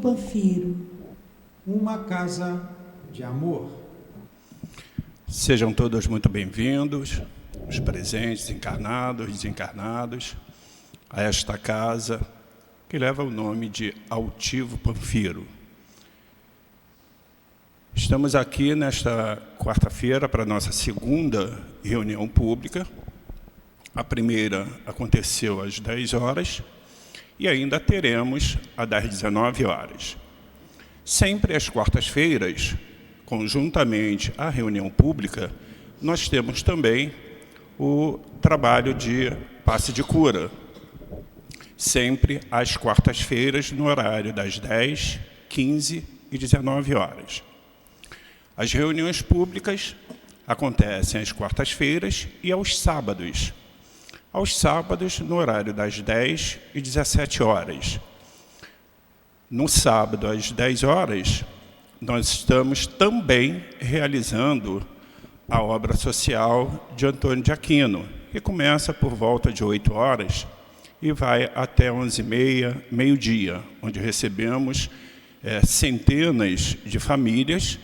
Panfiro, uma casa de amor. Sejam todos muito bem-vindos, os presentes, encarnados, desencarnados, a esta casa que leva o nome de Altivo Panfiro. Estamos aqui nesta quarta-feira para a nossa segunda reunião pública. A primeira aconteceu às 10 horas e ainda teremos às 19 horas. Sempre às quartas-feiras, conjuntamente à reunião pública, nós temos também o trabalho de passe de cura. Sempre às quartas-feiras, no horário das 10, 15 e 19 horas. As reuniões públicas acontecem às quartas-feiras e aos sábados. Aos sábados, no horário das 10 e 17 horas. No sábado, às 10 horas, nós estamos também realizando a obra social de Antônio de Aquino, que começa por volta de 8 horas e vai até 11h30, meio-dia, onde recebemos centenas de famílias,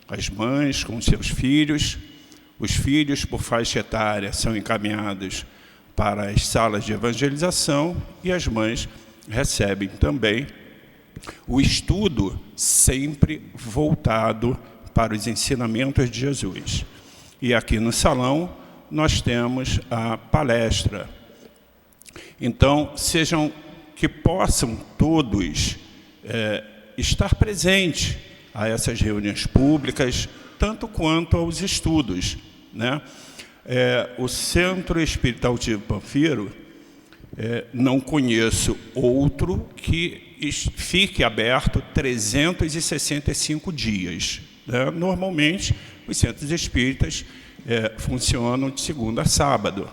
as mães com seus filhos, os filhos por faixa etária são encaminhados para as salas de evangelização e as mães recebem também o estudo sempre voltado para os ensinamentos de Jesus. E aqui no salão nós temos a palestra. Então, que possam todos estar presentes a essas reuniões públicas, tanto quanto aos estudos, né? O Centro Espírita Altivo Panfiro, não conheço outro que fique aberto 365 dias. Né? Normalmente, os centros espíritas funcionam de segunda a sábado.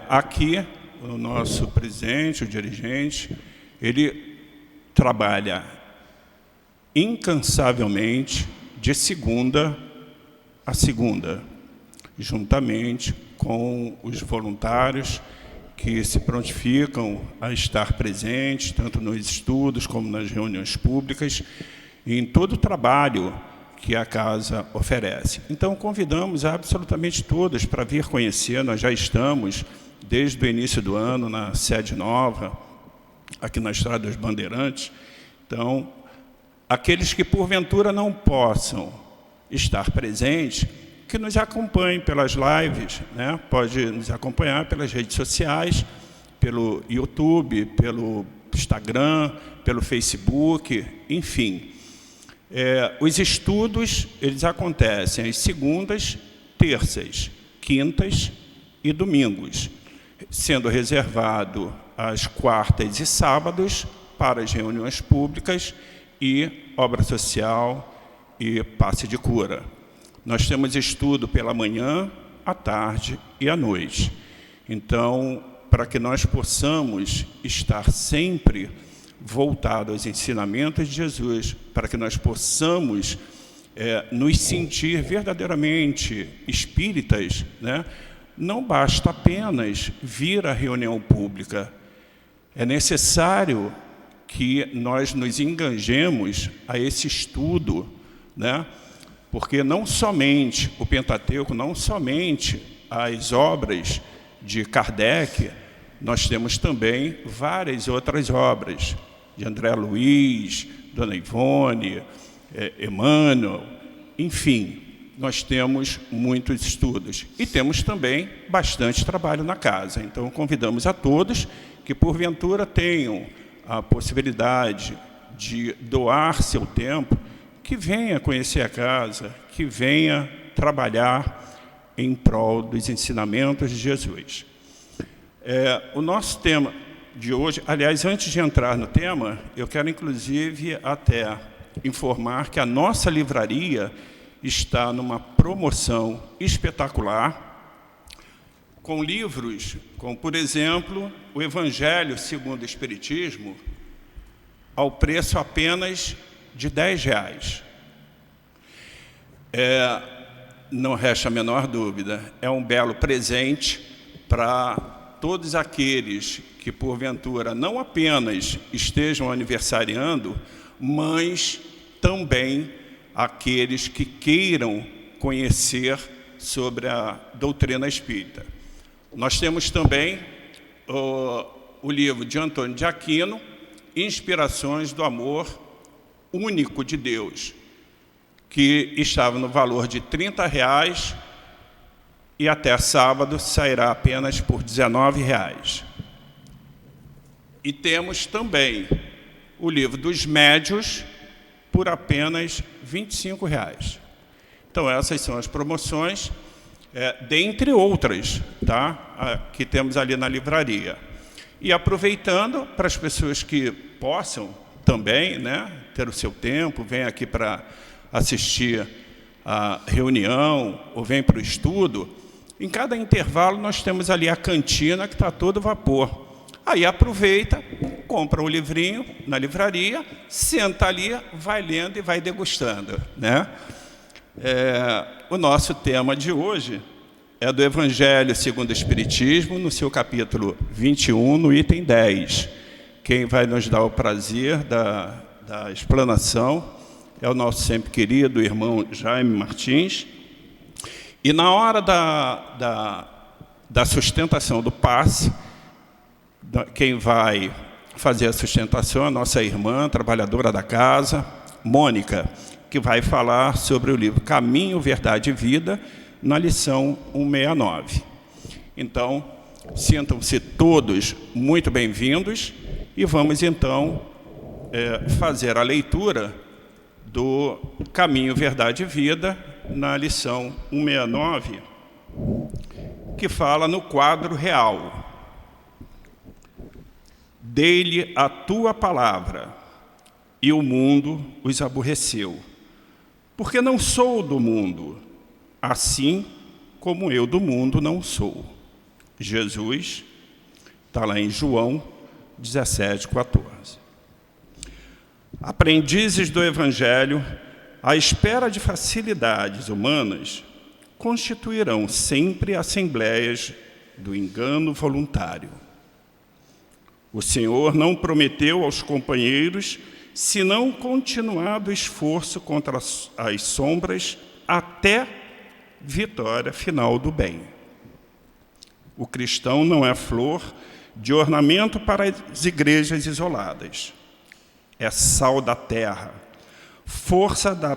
Aqui, o nosso presidente, o dirigente, ele trabalha incansavelmente de segunda a segunda, juntamente com os voluntários que se prontificam a estar presentes, tanto nos estudos como nas reuniões públicas, e em todo o trabalho que a casa oferece. Então, convidamos absolutamente todos para vir conhecer. Nós já estamos, desde o início do ano, na sede nova, aqui na Estrada dos Bandeirantes. Então, aqueles que, porventura, não possam estar presentes, que nos acompanhem pelas lives, né? Pode nos acompanhar pelas redes sociais, pelo YouTube, pelo Instagram, pelo Facebook, enfim. Os estudos, eles acontecem às segundas, terças, quintas e domingos, sendo reservado às quartas e sábados para as reuniões públicas e obra social e passe de cura. Nós temos estudo pela manhã, à tarde e à noite. Então, para que nós possamos estar sempre voltados aos ensinamentos de Jesus, para que nós possamos nos sentir verdadeiramente espíritas, né? Não basta apenas vir à reunião pública. É necessário que nós nos enganjemos a esse estudo, né? Porque não somente o Pentateuco, não somente as obras de Kardec, nós temos também várias outras obras, de André Luiz, Dona Ivone, Emmanuel, enfim, nós temos muitos estudos. E temos também bastante trabalho na casa. Então, convidamos a todos que, porventura, tenham a possibilidade de doar seu tempo, que venha conhecer a casa, que venha trabalhar em prol dos ensinamentos de Jesus. O nosso tema de hoje, aliás, antes de entrar no tema, eu quero inclusive até informar que a nossa livraria está numa promoção espetacular, com livros como, por exemplo, o Evangelho segundo o Espiritismo, ao preço apenas de R$10. Não resta a menor dúvida, é um belo presente para todos aqueles que que porventura não apenas estejam aniversariando, mas também aqueles que queiram conhecer sobre a doutrina espírita. Nós temos também o livro de Antônio de Aquino, Inspirações do Amor Único de Deus, que estava no valor de R$30 e até sábado sairá apenas por R$19. E temos também o livro dos médios por apenas R$25. Então, essas são as promoções, dentre outras, tá? Que temos ali na livraria. E aproveitando, para as pessoas que possam também, né, ter o seu tempo, vem aqui para assistir a reunião ou vem para o estudo, em cada intervalo nós temos ali a cantina que está a todo vapor. Aí aproveita, compra um livrinho na livraria, senta ali, vai lendo e vai degustando, né? O nosso tema de hoje é do Evangelho segundo o Espiritismo, no seu capítulo 21, no item 10. Quem vai nos dar o prazer da explanação é o nosso sempre querido irmão Jaime Martins. E na hora da sustentação do passe, quem vai fazer a sustentação é a nossa irmã, trabalhadora da casa, Mônica, que vai falar sobre o livro Caminho, Verdade e Vida, na lição 169. Então, sintam-se todos muito bem-vindos e vamos, então, fazer a leitura do Caminho, Verdade e Vida, na lição 169, que fala no quadro real. Dei-lhe a tua palavra, e o mundo os aborreceu, porque não sou do mundo, assim como eu do mundo não sou. Jesus, está lá em João 17:14. Aprendizes do Evangelho, à espera de facilidades humanas, constituirão sempre assembleias do engano voluntário. O Senhor não prometeu aos companheiros senão continuado esforço contra as sombras até vitória final do bem. O cristão não é flor de ornamento para as igrejas isoladas. É sal da terra, força da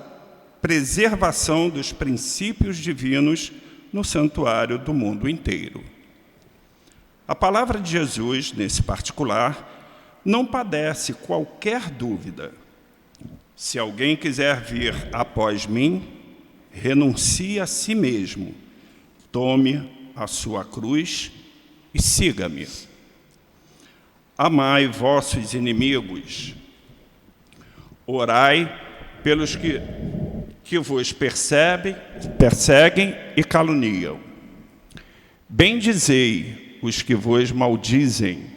preservação dos princípios divinos no santuário do mundo inteiro. A palavra de Jesus, nesse particular, não padece qualquer dúvida. Se alguém quiser vir após mim, renuncie a si mesmo, tome a sua cruz e siga-me. Amai vossos inimigos, orai pelos que vos perseguem e caluniam. Bendizei os que vos maldizem,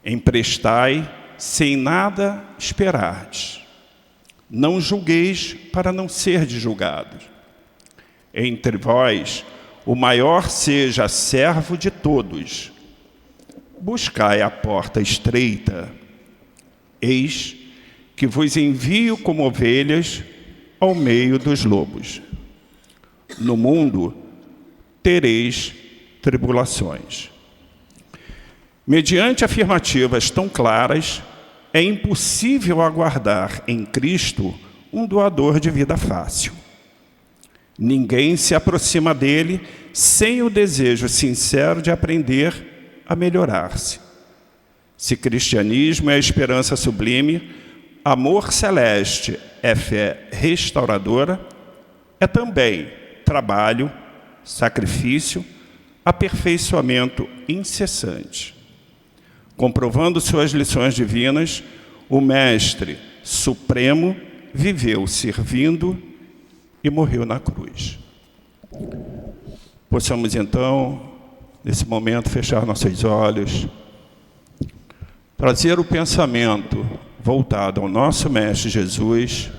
emprestai sem nada esperardes. Não julgueis para não serdes julgados. Entre vós, o maior seja servo de todos. Buscai a porta estreita. Eis que vos envio como ovelhas ao meio dos lobos. No mundo tereis tribulações. Mediante afirmativas tão claras, é impossível aguardar em Cristo um doador de vida fácil. Ninguém se aproxima dele sem o desejo sincero de aprender a melhorar-se. Se cristianismo é esperança sublime, amor celeste é fé restauradora, é também trabalho, sacrifício, aperfeiçoamento incessante. Comprovando suas lições divinas, o Mestre Supremo viveu servindo e morreu na cruz. Possamos, então, nesse momento, fechar nossos olhos, trazer o pensamento voltado ao nosso Mestre Jesus,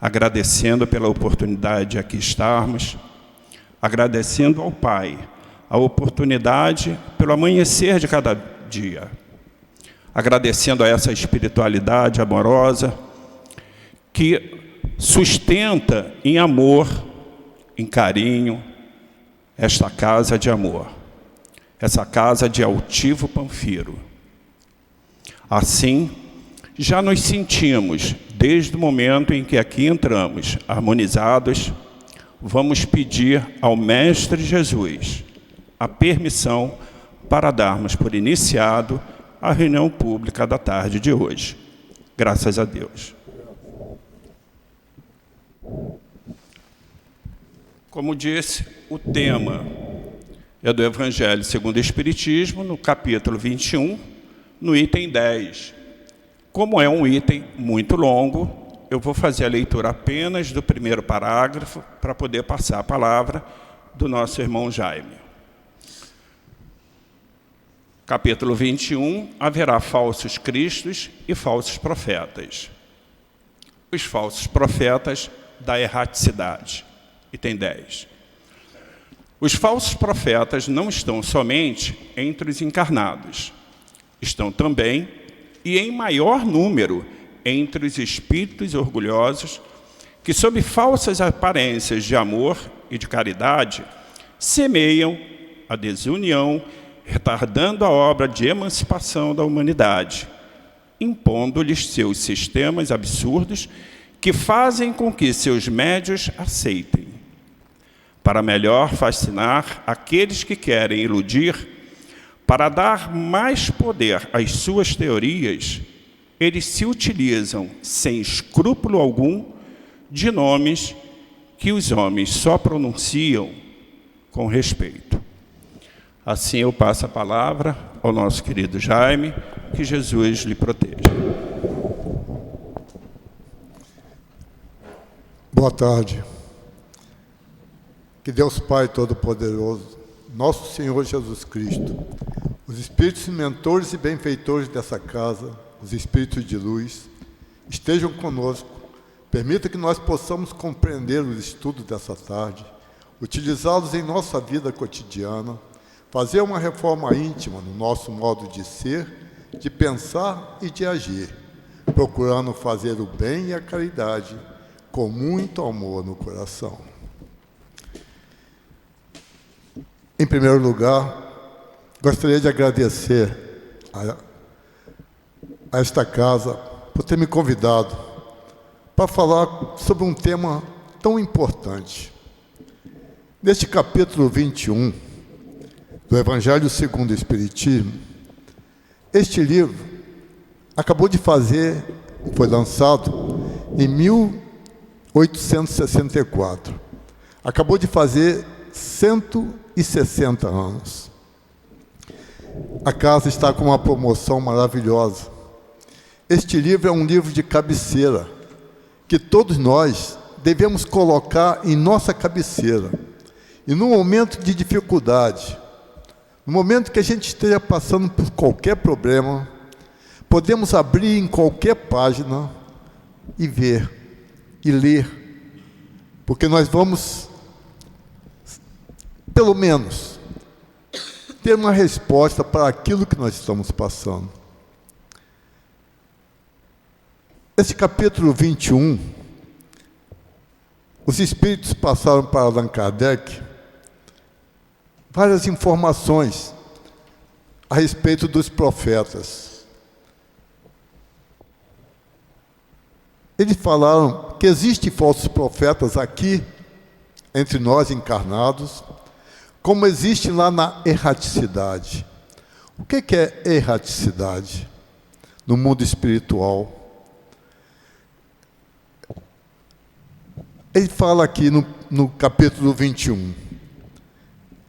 agradecendo pela oportunidade de aqui estarmos, agradecendo ao Pai a oportunidade pelo amanhecer de cada dia. Agradecendo a essa espiritualidade amorosa que sustenta em amor, em carinho, esta casa de amor, essa casa de altivo Panfiro. Assim, já nos sentimos, desde o momento em que aqui entramos, harmonizados, vamos pedir ao Mestre Jesus a permissão para darmos por iniciado a reunião pública da tarde de hoje. Graças a Deus. Como disse, o tema é do Evangelho segundo o Espiritismo, no capítulo 21, no item 10. Como é um item muito longo, eu vou fazer a leitura apenas do primeiro parágrafo para poder passar a palavra do nosso irmão Jaime. Capítulo 21, haverá falsos cristos e falsos profetas. Os falsos profetas da erraticidade. Item 10. Os falsos profetas não estão somente entre os encarnados, estão também, e em maior número, entre os espíritos orgulhosos que, sob falsas aparências de amor e de caridade, semeiam a desunião, retardando a obra de emancipação da humanidade, impondo-lhes seus sistemas absurdos que fazem com que seus médios aceitem. Para melhor fascinar aqueles que querem iludir, para dar mais poder às suas teorias, eles se utilizam, sem escrúpulo algum, de nomes que os homens só pronunciam com respeito. Assim eu passo a palavra ao nosso querido Jaime, que Jesus lhe proteja. Boa tarde. Que Deus Pai Todo-Poderoso, nosso Senhor Jesus Cristo, os espíritos mentores e benfeitores dessa casa, os espíritos de luz, estejam conosco. Permita que nós possamos compreender os estudos dessa tarde, utilizá-los em nossa vida cotidiana, fazer uma reforma íntima no nosso modo de ser, de pensar e de agir, procurando fazer o bem e a caridade, com muito amor no coração. Em primeiro lugar, gostaria de agradecer a esta casa por ter me convidado para falar sobre um tema tão importante. Neste capítulo 21 do Evangelho segundo o Espiritismo, este livro foi lançado em 1864. Acabou de fazer 160 anos. A casa está com uma promoção maravilhosa. Este livro é um livro de cabeceira, que todos nós devemos colocar em nossa cabeceira. E no momento de dificuldade, no momento que a gente esteja passando por qualquer problema, podemos abrir em qualquer página e ver, e ler, porque nós vamos, pelo menos, ter uma resposta para aquilo que nós estamos passando. Esse capítulo 21, os espíritos passaram para Allan Kardec várias informações a respeito dos profetas. Eles falaram que existem falsos profetas aqui, entre nós encarnados, como existe lá na erraticidade. O que é erraticidade no mundo espiritual? Ele fala aqui no capítulo 21.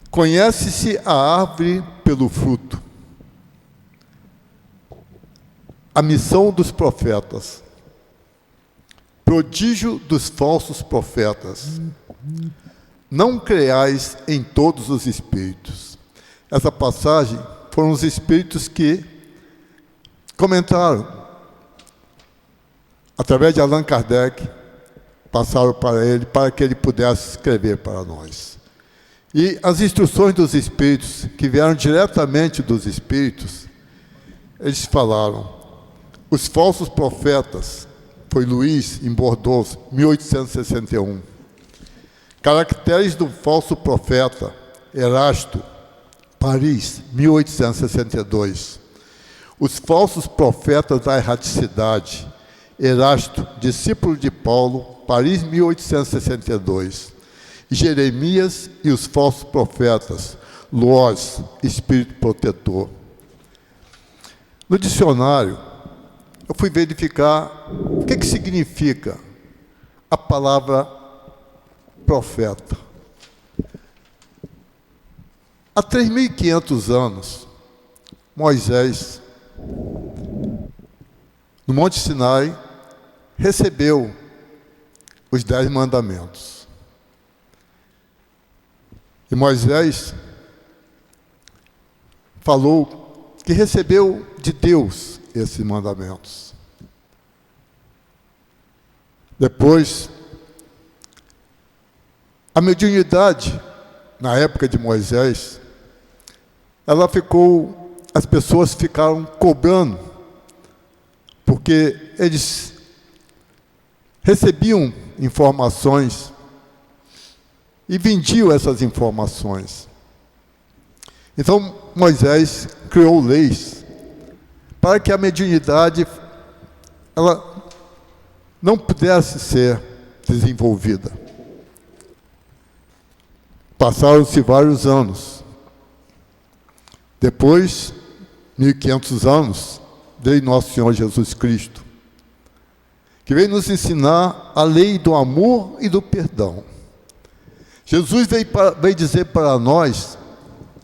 Conhece-se a árvore pelo fruto. A missão dos profetas. Prodígio dos falsos profetas. Não creais em todos os espíritos. Essa passagem foram os espíritos que comentaram, através de Allan Kardec, passaram para ele, para que ele pudesse escrever para nós. E as instruções dos espíritos, que vieram diretamente dos espíritos, eles falaram, os falsos profetas, foi Luiz, em Bordeaux, 1861. Caracteres do falso profeta, Erasto, Paris, 1862. Os falsos profetas da erraticidade, Erasto, discípulo de Paulo, Paris, 1862. Jeremias e os falsos profetas, Lois, espírito protetor. No dicionário, eu fui verificar o que significa a palavra profeta. Há 3.500 anos, Moisés, no Monte Sinai, recebeu os 10 mandamentos. E Moisés falou que recebeu de Deus esses mandamentos. Depois, a mediunidade, na época de Moisés, as pessoas ficaram cobrando, porque eles recebiam informações e vendiam essas informações. Então, Moisés criou leis para que a mediunidade ela não pudesse ser desenvolvida. Passaram-se vários anos. Depois, 1.500 anos, veio nosso Senhor Jesus Cristo, que veio nos ensinar a lei do amor e do perdão. Jesus veio dizer para nós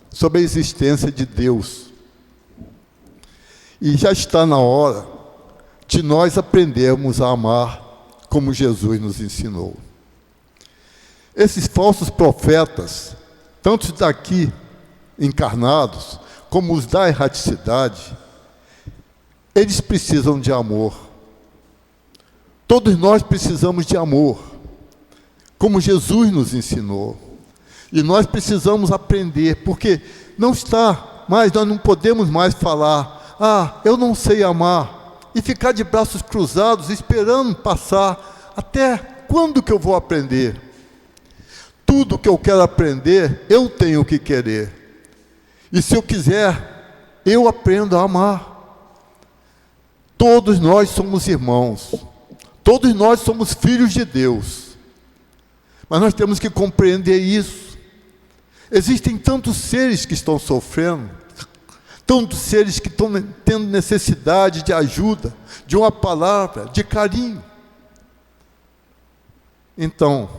sobre a existência de Deus. E já está na hora de nós aprendermos a amar como Jesus nos ensinou. Esses falsos profetas, tanto daqui encarnados, como os da erraticidade, eles precisam de amor. Todos nós precisamos de amor, como Jesus nos ensinou. E nós precisamos aprender, porque nós não podemos mais falar, eu não sei amar, e ficar de braços cruzados, esperando passar. Até quando que eu vou aprender? Tudo que eu quero aprender, eu tenho que querer. E se eu quiser, eu aprendo a amar. Todos nós somos irmãos. Todos nós somos filhos de Deus. Mas nós temos que compreender isso. Existem tantos seres que estão sofrendo, tantos seres que estão tendo necessidade de ajuda, de uma palavra, de carinho. Então,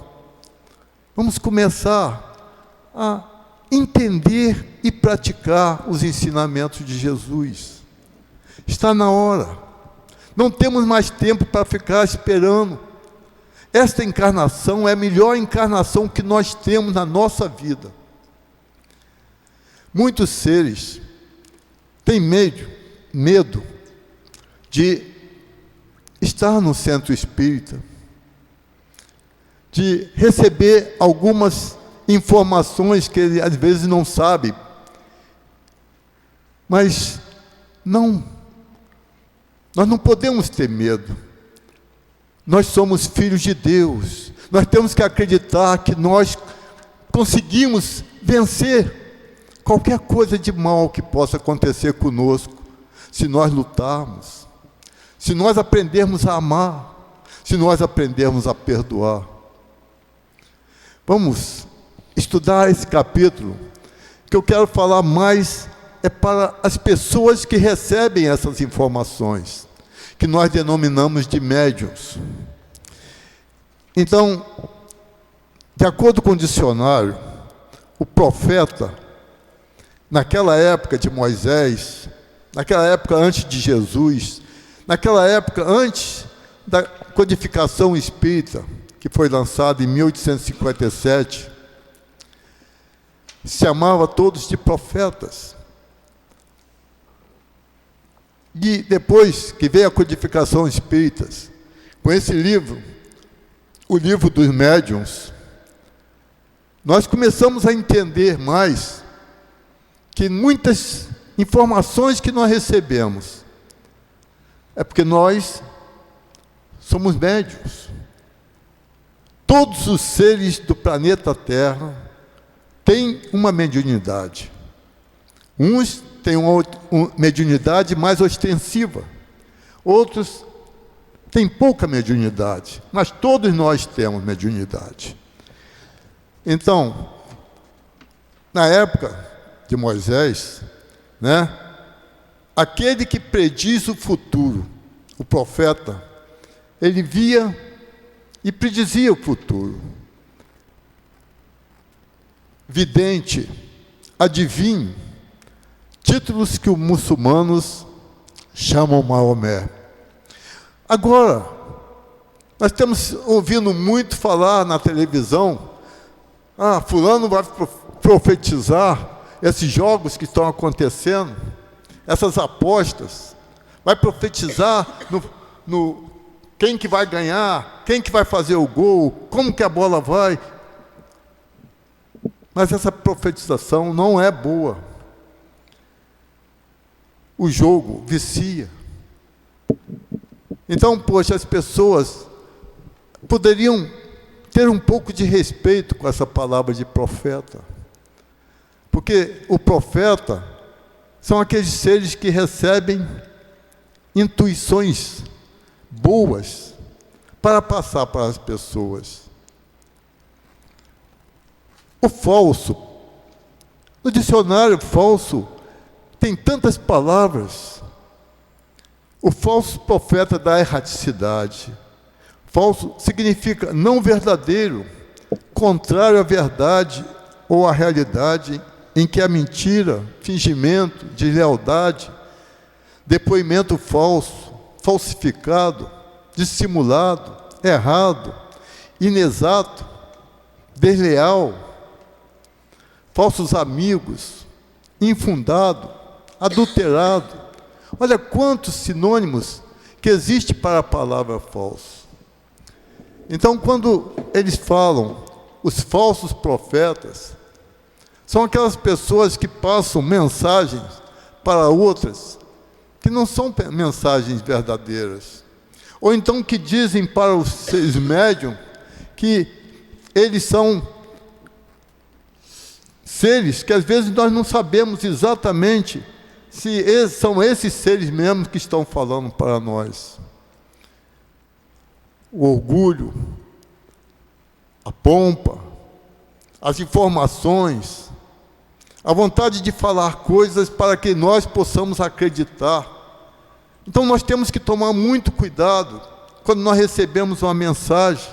vamos começar a entender e praticar os ensinamentos de Jesus. Está na hora. Não temos mais tempo para ficar esperando. Esta encarnação é a melhor encarnação que nós temos na nossa vida. Muitos seres têm medo de estar no centro espírita, de receber algumas informações que ele às vezes não sabe. Mas nós não podemos ter medo. Nós somos filhos de Deus. Nós temos que acreditar que nós conseguimos vencer qualquer coisa de mal que possa acontecer conosco, se nós lutarmos, se nós aprendermos a amar, se nós aprendermos a perdoar. Vamos estudar esse capítulo, que eu quero falar mais para as pessoas que recebem essas informações, que nós denominamos de médiuns. Então, de acordo com o dicionário, o profeta, naquela época de Moisés, naquela época antes de Jesus, naquela época antes da codificação espírita, que foi lançada em 1857, se chamava todos de profetas. E depois que veio a codificação espírita, com esse livro, o livro dos médiuns, nós começamos a entender mais que muitas informações que nós recebemos, é porque nós somos médiuns. Todos os seres do planeta Terra têm uma mediunidade. Uns têm uma mediunidade mais ostensiva, outros têm pouca mediunidade, mas todos nós temos mediunidade. Então, na época de Moisés, aquele que prediz o futuro, o profeta, ele via e predizia o futuro. Vidente, adivinho, títulos que os muçulmanos chamam Maomé. Agora, nós estamos ouvindo muito falar na televisão, fulano vai profetizar esses jogos que estão acontecendo, essas apostas, vai profetizar no quem que vai ganhar, quem que vai fazer o gol, como que a bola vai. Mas essa profetização não é boa. O jogo vicia. Então, poxa, as pessoas poderiam ter um pouco de respeito com essa palavra de profeta. Porque o profeta são aqueles seres que recebem intuições boas para passar para as pessoas. O falso, no dicionário falso, tem tantas palavras. O falso profeta da erraticidade. Falso significa não verdadeiro, contrário à verdade ou à realidade, em que a mentira, fingimento, deslealdade, depoimento falso, falsificado, dissimulado, errado, inexato, desleal, falsos amigos, infundado, adulterado. Olha quantos sinônimos que existem para a palavra falso. Então, quando eles falam, os falsos profetas, são aquelas pessoas que passam mensagens para outras, que não são mensagens verdadeiras. Ou então que dizem para os seres médiums que eles são seres que às vezes nós não sabemos exatamente se são esses seres mesmos que estão falando para nós. O orgulho, a pompa, as informações, a vontade de falar coisas para que nós possamos acreditar. Então nós temos que tomar muito cuidado quando nós recebemos uma mensagem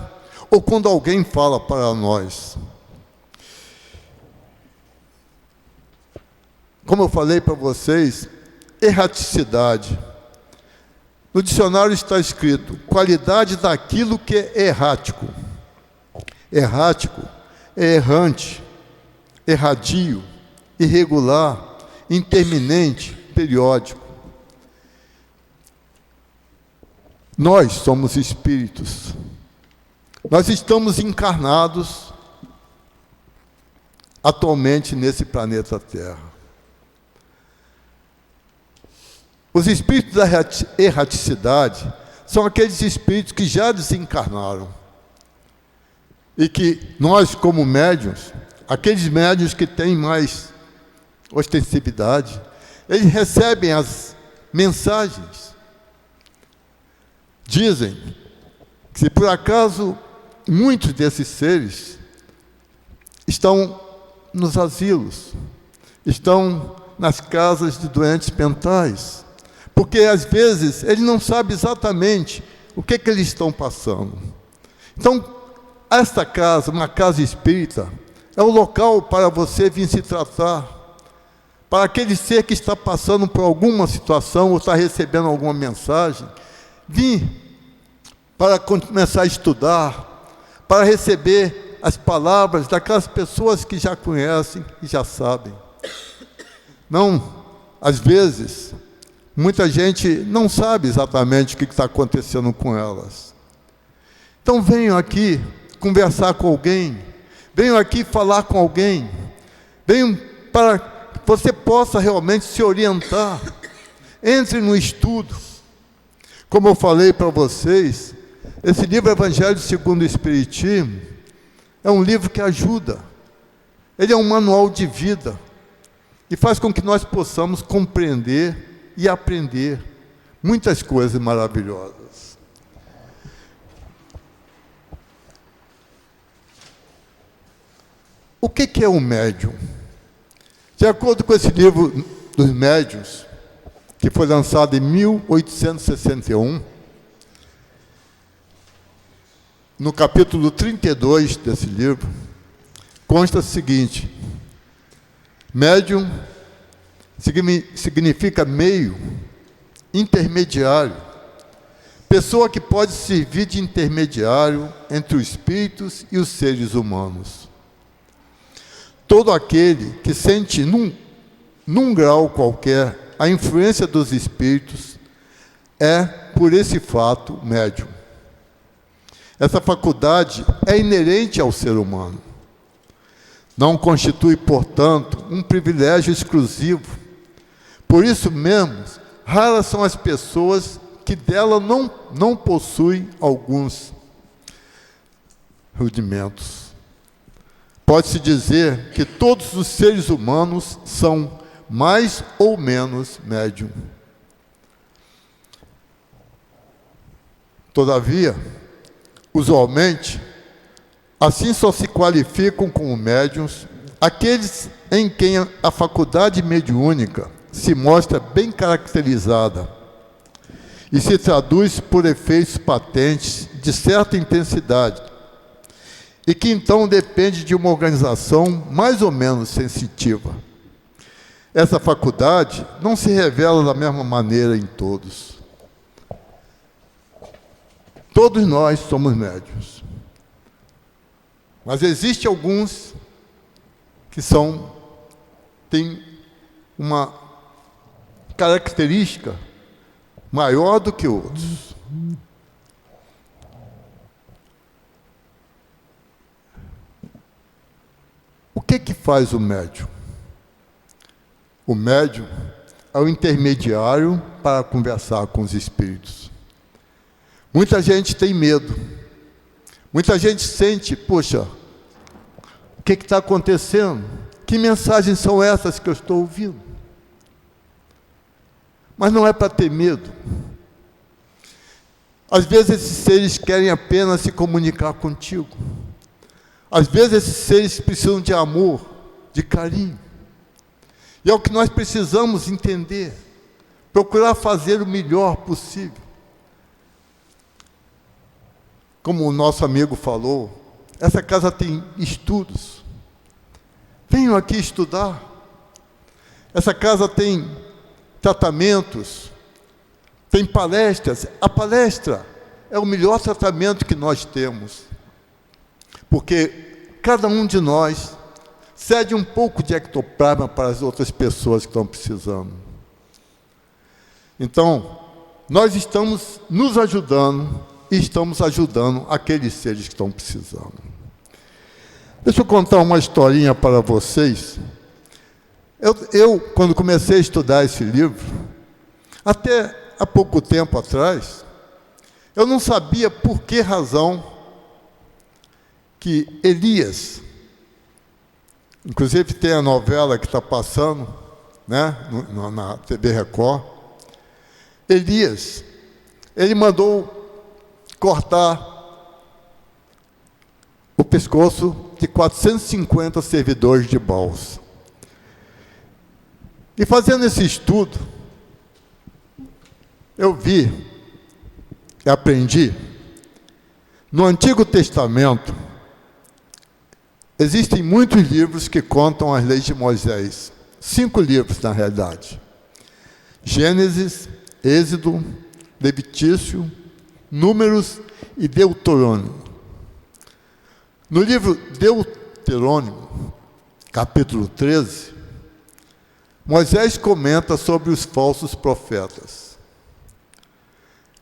ou quando alguém fala para nós. Como eu falei para vocês, erraticidade. No dicionário está escrito, qualidade daquilo que é errático. Errático é errante, erradio, irregular, interminente, periódico. Nós somos espíritos. Nós estamos encarnados atualmente nesse planeta Terra. Os espíritos da erraticidade são aqueles espíritos que já desencarnaram. E que nós, como médiuns, aqueles médiuns que têm mais ostensividade, eles recebem as mensagens. Dizem que, se por acaso muitos desses seres estão nos asilos, estão nas casas de doentes mentais, porque às vezes ele não sabe exatamente o que eles estão passando. Então, esta casa, uma casa espírita, é o local para você vir se tratar, para aquele ser que está passando por alguma situação ou está recebendo alguma mensagem, vir para começar a estudar, para receber as palavras daquelas pessoas que já conhecem e já sabem. Não, às vezes, muita gente não sabe exatamente o que está acontecendo com elas. Então venham aqui conversar com alguém, venham aqui falar com alguém, venham para você possa realmente se orientar. Entre no estudo. Como eu falei para vocês, esse livro Evangelho segundo o Espiritismo é um livro que ajuda. Ele é um manual de vida e faz com que nós possamos compreender e aprender muitas coisas maravilhosas. O que é um médium? De acordo com esse livro dos médiuns, que foi lançado em 1861, no capítulo 32 desse livro, consta o seguinte: médium significa meio, intermediário, pessoa que pode servir de intermediário entre os espíritos e os seres humanos. Todo aquele que sente num grau qualquer a influência dos espíritos é, por esse fato, médium. Essa faculdade é inerente ao ser humano. Não constitui, portanto, um privilégio exclusivo. Por isso mesmo, raras são as pessoas que dela não possuem alguns rudimentos. Pode-se dizer que todos os seres humanos são mais ou menos médium. Todavia, usualmente, assim só se qualificam como médiuns aqueles em quem a faculdade mediúnica se mostra bem caracterizada e se traduz por efeitos patentes de certa intensidade, e que então depende de uma organização mais ou menos sensitiva. Essa faculdade não se revela da mesma maneira em todos. Todos nós somos médiuns. Mas existem alguns que têm uma característica maior do que outros. O que faz o médium? O médium é o intermediário para conversar com os espíritos. Muita gente tem medo. Muita gente sente, poxa, o que está acontecendo? Que mensagens são essas que eu estou ouvindo? Mas não é para ter medo. Às vezes esses seres querem apenas se comunicar contigo. Às vezes esses seres precisam de amor, de carinho. E é o que nós precisamos entender, procurar fazer o melhor possível. Como o nosso amigo falou, essa casa tem estudos. Venham aqui estudar. Essa casa tem tratamentos, tem palestras. A palestra é o melhor tratamento que nós temos, porque cada um de nós cede um pouco de ectoplasma para as outras pessoas que estão precisando. Então, nós estamos nos ajudando e estamos ajudando aqueles seres que estão precisando. Deixa eu contar uma historinha para vocês. Eu, quando comecei a estudar esse livro, até há pouco tempo atrás, eu não sabia por que razão que Elias, inclusive tem a novela que está passando, né, na TV Record. Elias, ele mandou cortar o pescoço de 450 servidores de Baals. E fazendo esse estudo, eu vi e aprendi, no Antigo Testamento, existem muitos livros que contam as leis de Moisés. 5 livros, na realidade. Gênesis, Êxodo, Levítico, Números e Deuteronômio. No livro Deuteronômio, capítulo 13, Moisés comenta sobre os falsos profetas.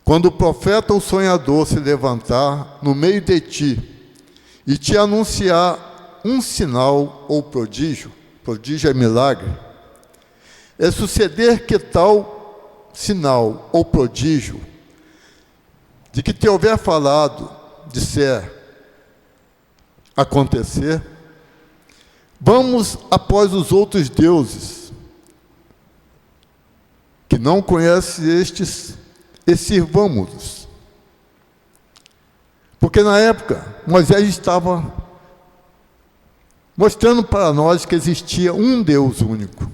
Quando o profeta ou sonhador se levantar no meio de ti e te anunciar um sinal ou prodígio é milagre, é suceder que tal sinal ou prodígio, de que te houver falado, disser, acontecer, vamos após os outros deuses, que não conhece estes, e sirvamos-los. Porque na época, Moisés estava mostrando para nós que existia um Deus único,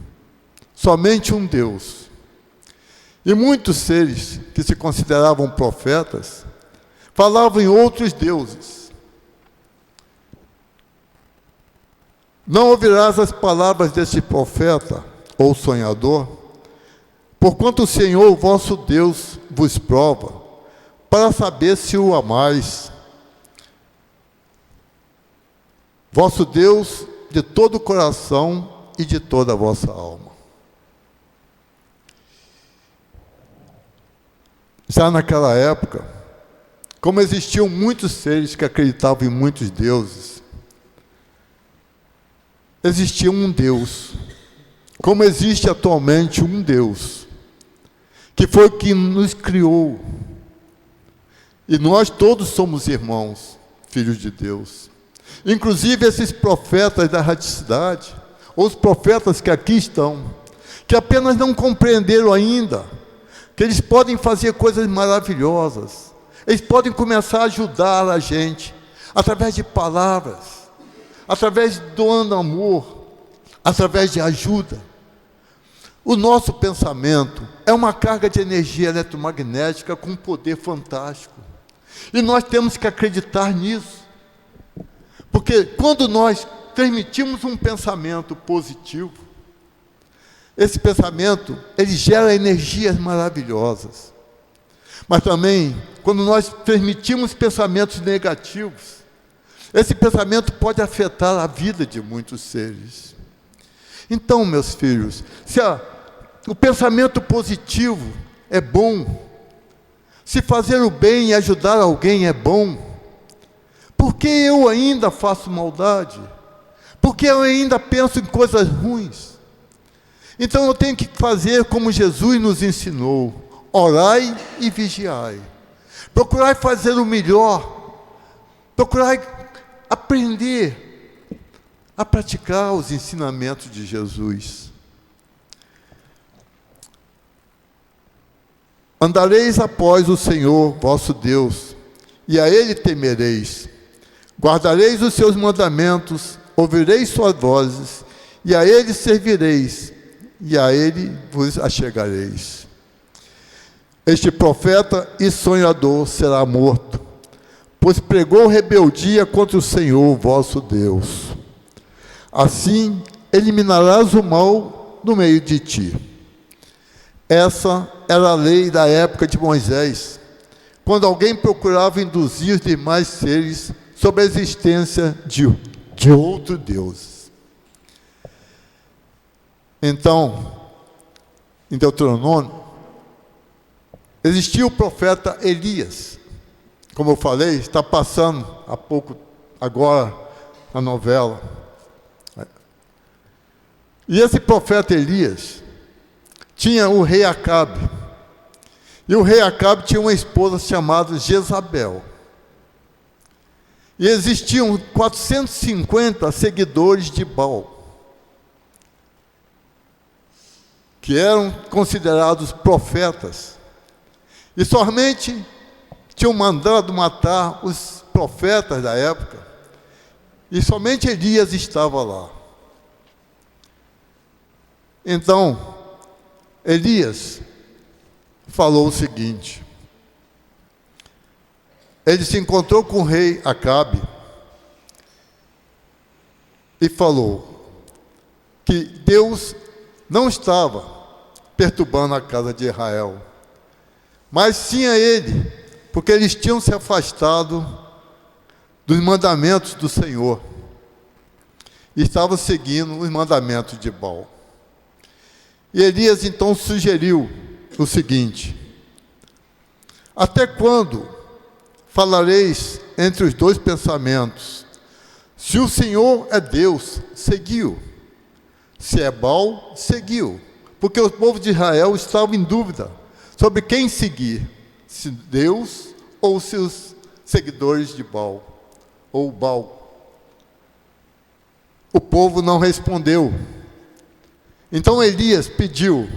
somente um Deus. E muitos seres que se consideravam profetas falavam em outros deuses. Não ouvirás as palavras deste profeta ou sonhador, porquanto o Senhor, vosso Deus, vos prova, para saber se o amais. Vosso Deus de todo o coração e de toda a vossa alma. Já naquela época, como existiam muitos seres que acreditavam em muitos deuses, existia um Deus, como existe atualmente um Deus, que foi o que nos criou. E nós todos somos irmãos, filhos de Deus. Inclusive esses profetas da radicidade, ou os profetas que aqui estão, que apenas não compreenderam ainda, que eles podem fazer coisas maravilhosas, eles podem começar a ajudar a gente, através de palavras, através de doando amor, através de ajuda. O nosso pensamento é uma carga de energia eletromagnética com um poder fantástico, e nós temos que acreditar nisso. Porque quando nós transmitimos um pensamento positivo, esse pensamento, ele gera energias maravilhosas. Mas também, quando nós transmitimos pensamentos negativos, esse pensamento pode afetar a vida de muitos seres. Então, meus filhos, se o pensamento positivo é bom, se fazer o bem e ajudar alguém é bom, por que eu ainda faço maldade? Por que eu ainda penso em coisas ruins? Então eu tenho que fazer como Jesus nos ensinou: orai e vigiai. Procurai fazer o melhor. Procurai aprender a praticar os ensinamentos de Jesus. Andareis após o Senhor vosso Deus, e a Ele temereis. Guardareis os seus mandamentos, ouvireis suas vozes, e a Ele servireis, e a Ele vos achegareis. Este profeta e sonhador será morto, pois pregou rebeldia contra o Senhor vosso Deus. Assim eliminarás o mal do meio de ti. Essa era a lei da época de Moisés, quando alguém procurava induzir os demais seres sobre a existência de outro Deus. Então, em Deuteronômio, existia o profeta Elias. Como eu falei, está passando há pouco, agora, na novela. E esse profeta Elias tinha o rei Acabe. E o rei Acabe tinha uma esposa chamada Jezabel. E existiam 450 seguidores de Baal, que eram considerados profetas. E somente tinham mandado matar os profetas da época. E somente Elias estava lá. Então, Elias falou o seguinte: ele se encontrou com o rei Acabe e falou que Deus não estava perturbando a casa de Israel, mas sim a ele, porque eles tinham se afastado dos mandamentos do Senhor e estavam seguindo os mandamentos de Baal. E Elias então sugeriu o seguinte: até quando falareis entre os dois pensamentos? Se o Senhor é Deus, seguiu. Se é Baal, seguiu. porque o povo de Israel estava em dúvida sobre quem seguir, se Deus ou seus seguidores de Baal, ou Baal. O povo não respondeu. Então Elias pediu: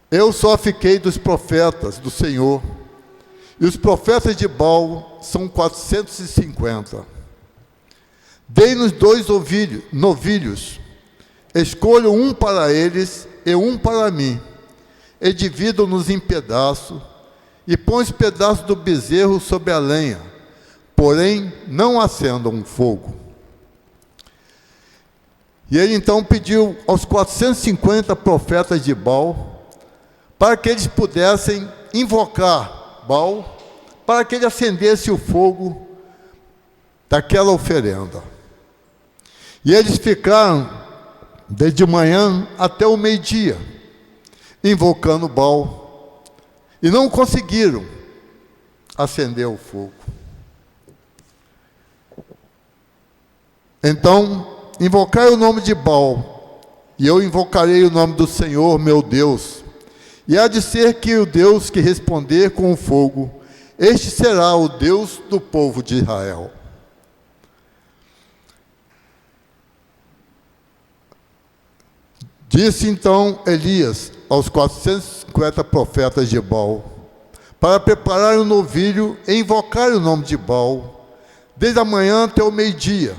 eu só fiquei dos profetas do Senhor, e os profetas de Baal são 450. Dei-nos 2 novilhos, escolho um para eles e um para mim, e dividam-nos em pedaços, e põe os pedaços do bezerro sobre a lenha, porém não acendam um fogo. E ele então pediu aos 450 profetas de Baal, para que eles pudessem invocar Baal, para que ele acendesse o fogo daquela oferenda. E eles ficaram desde manhã até o meio-dia, invocando Baal, e não conseguiram acender o fogo. Então, invocai o nome de Baal, e eu invocarei o nome do Senhor, meu Deus. E há de ser que o Deus que responder com o fogo, este será o Deus do povo de Israel. Disse então Elias aos 450 profetas de Baal, para preparar o novilho e invocar o nome de Baal, desde a manhã até o meio-dia.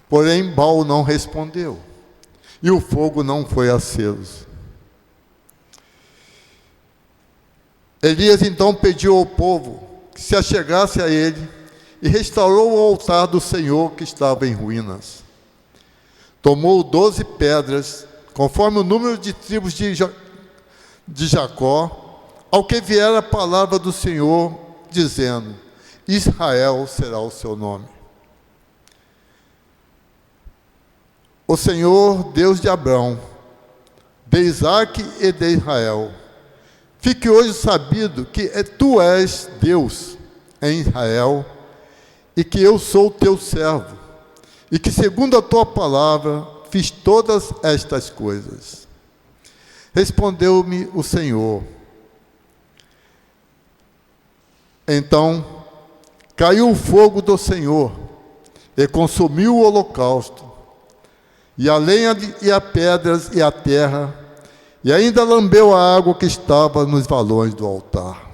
Porém, Baal não respondeu, e o fogo não foi aceso. Elias então pediu ao povo que se achegasse a ele, e restaurou o altar do Senhor que estava em ruínas. Tomou 12 pedras, conforme o número de tribos de Jacó, ao que viera a palavra do Senhor, dizendo: Israel será o seu nome. O Senhor, Deus de Abraão, de Isaque e de Israel, fique hoje sabido que tu és Deus em Israel, e que eu sou teu servo, e que segundo a tua palavra fiz todas estas coisas. Respondeu-me o Senhor. Então caiu o fogo do Senhor e consumiu o holocausto, e a lenha e as pedras e a terra, e ainda lambeu a água que estava nos valões do altar.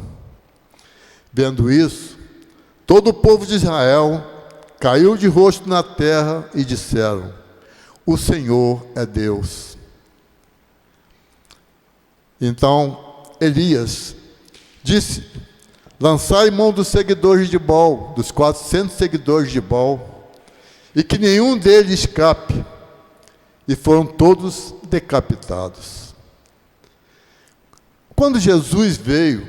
Vendo isso, todo o povo de Israel caiu de rosto na terra e disseram: o Senhor é Deus. Então Elias disse: lançai mão dos seguidores de Baal, dos 400 seguidores de Baal, e que nenhum deles escape. E foram todos decapitados. Quando Jesus veio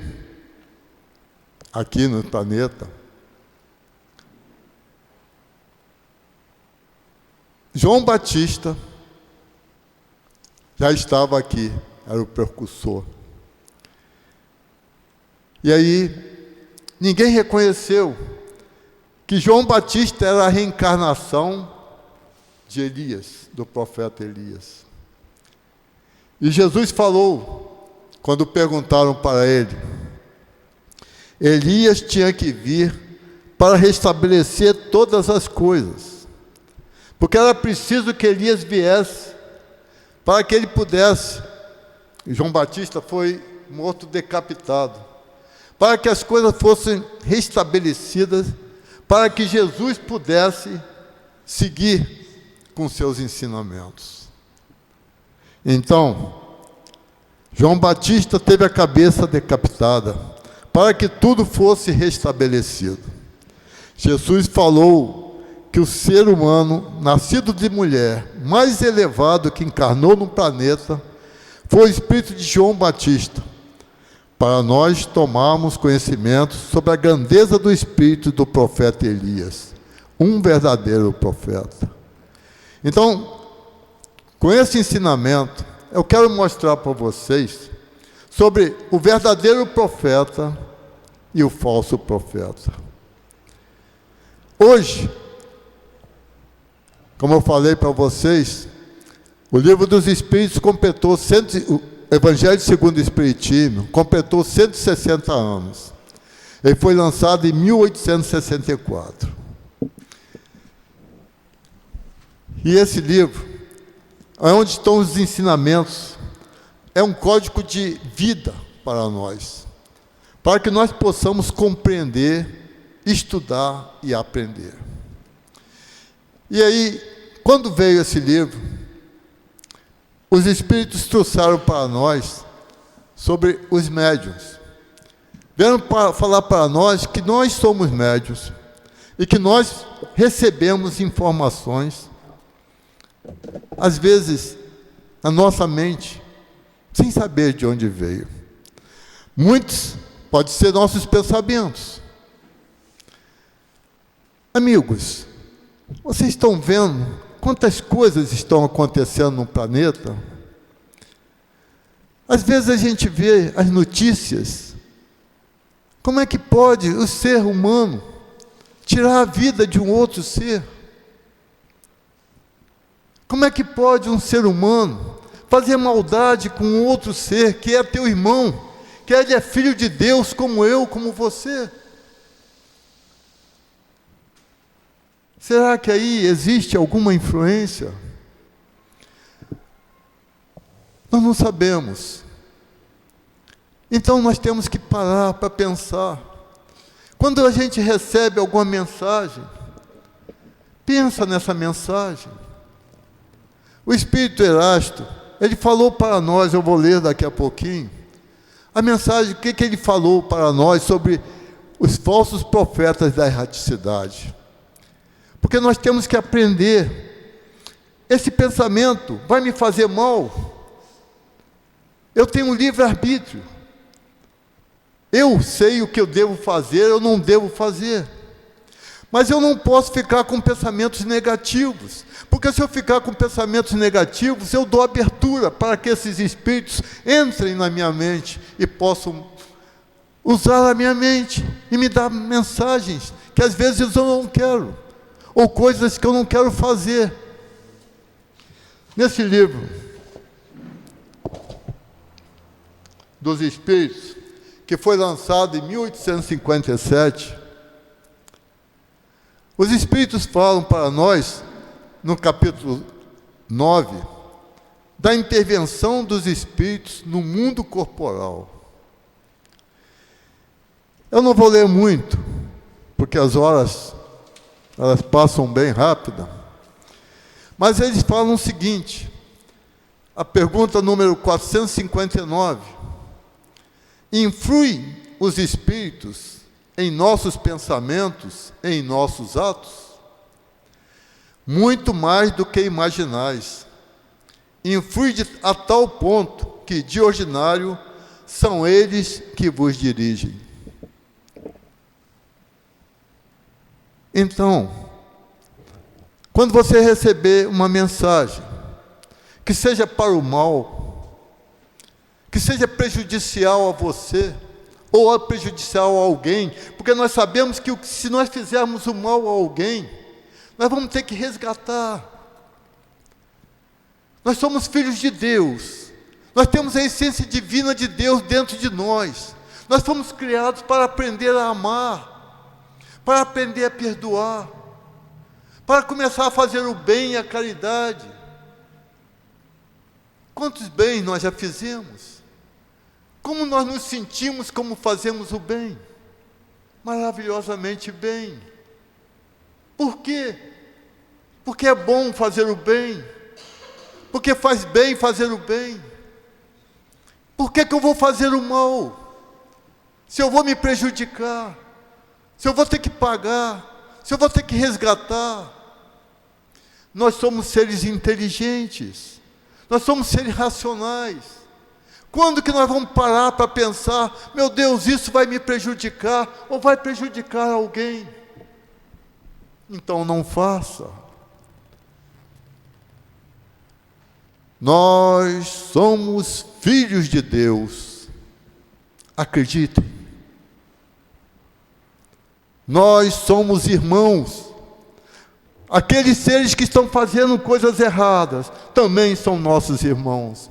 aqui no planeta, João Batista já estava aqui, era o precursor. E aí, ninguém reconheceu que João Batista era a reencarnação de Elias, do profeta Elias. E Jesus falou, quando perguntaram para ele, Elias tinha que vir para restabelecer todas as coisas, porque era preciso que Elias viesse para que ele pudesse. João Batista foi morto decapitado, para que as coisas fossem restabelecidas, para que Jesus pudesse seguir com seus ensinamentos. Então, João Batista teve a cabeça decapitada, para que tudo fosse restabelecido. Jesus falou que o ser humano, nascido de mulher, mais elevado que encarnou no planeta, foi o espírito de João Batista, para nós tomarmos conhecimento sobre a grandeza do espírito do profeta Elias, um verdadeiro profeta. Então, com esse ensinamento, eu quero mostrar para vocês sobre o verdadeiro profeta e o falso profeta. Hoje, como eu falei para vocês, O Livro dos Espíritos completou, o Evangelho segundo o Espiritismo, completou 160 anos. Ele foi lançado em 1864. E esse livro, é onde estão os ensinamentos, é um código de vida para nós, para que nós possamos compreender, estudar e aprender. E aí, quando veio esse livro, os Espíritos trouxeram para nós sobre os médiuns. Vieram falar para nós que nós somos médiuns e que nós recebemos informações, às vezes, na nossa mente, sem saber de onde veio. Muitos podem ser nossos pensamentos. Amigos, vocês estão vendo quantas coisas estão acontecendo no planeta? Às vezes a gente vê as notícias. Como é que pode o ser humano tirar a vida de um outro ser? Como é que pode um ser humano fazer maldade com um outro ser que é teu irmão, que ele é filho de Deus como eu, como você? Será que aí existe alguma influência? Nós não sabemos. Então nós temos que parar para pensar. Quando a gente recebe alguma mensagem, pensa nessa mensagem. O Espírito Erasto, ele falou para nós, eu vou ler daqui a pouquinho, a mensagem, o que ele falou para nós sobre os falsos profetas da erraticidade. Porque nós temos que aprender. Esse pensamento vai me fazer mal. Eu tenho um livre-arbítrio. Eu sei o que eu devo fazer, eu não devo fazer. Mas eu não posso ficar com pensamentos negativos. Porque se eu ficar com pensamentos negativos, eu dou abertura para que esses espíritos entrem na minha mente e possam usar a minha mente e me dar mensagens que às vezes eu não quero, ou coisas que eu não quero fazer. Nesse livro dos Espíritos, que foi lançado em 1857, os Espíritos falam para nós, no capítulo 9, da intervenção dos Espíritos no mundo corporal. Eu não vou ler muito, porque as horas elas passam bem rápido, mas eles falam o seguinte, a pergunta número 459, influem os Espíritos em nossos pensamentos, em nossos atos? Muito mais do que imaginais. Influi a tal ponto que, de ordinário, são eles que vos dirigem. Então, quando você receber uma mensagem, que seja para o mal, que seja prejudicial a você, ou prejudicial a alguém, porque nós sabemos que se nós fizermos o mal a alguém, nós vamos ter que resgatar. Nós somos filhos de Deus, nós temos a essência divina de Deus dentro de nós, nós fomos criados para aprender a amar, para aprender a perdoar, para começar a fazer o bem e a caridade. Quantos bens nós já fizemos? Como nós nos sentimos como fazemos o bem? Maravilhosamente bem. Por quê? Porque é bom fazer o bem. Porque faz bem fazer o bem. Por que eu vou fazer o mal? Se eu vou me prejudicar, se eu vou ter que pagar, se eu vou ter que resgatar. Nós somos seres inteligentes, nós somos seres racionais. Quando que nós vamos parar para pensar, meu Deus, isso vai me prejudicar ou vai prejudicar alguém? Então não faça. Nós somos filhos de Deus. Acreditem. Nós somos irmãos. Aqueles seres que estão fazendo coisas erradas também são nossos irmãos.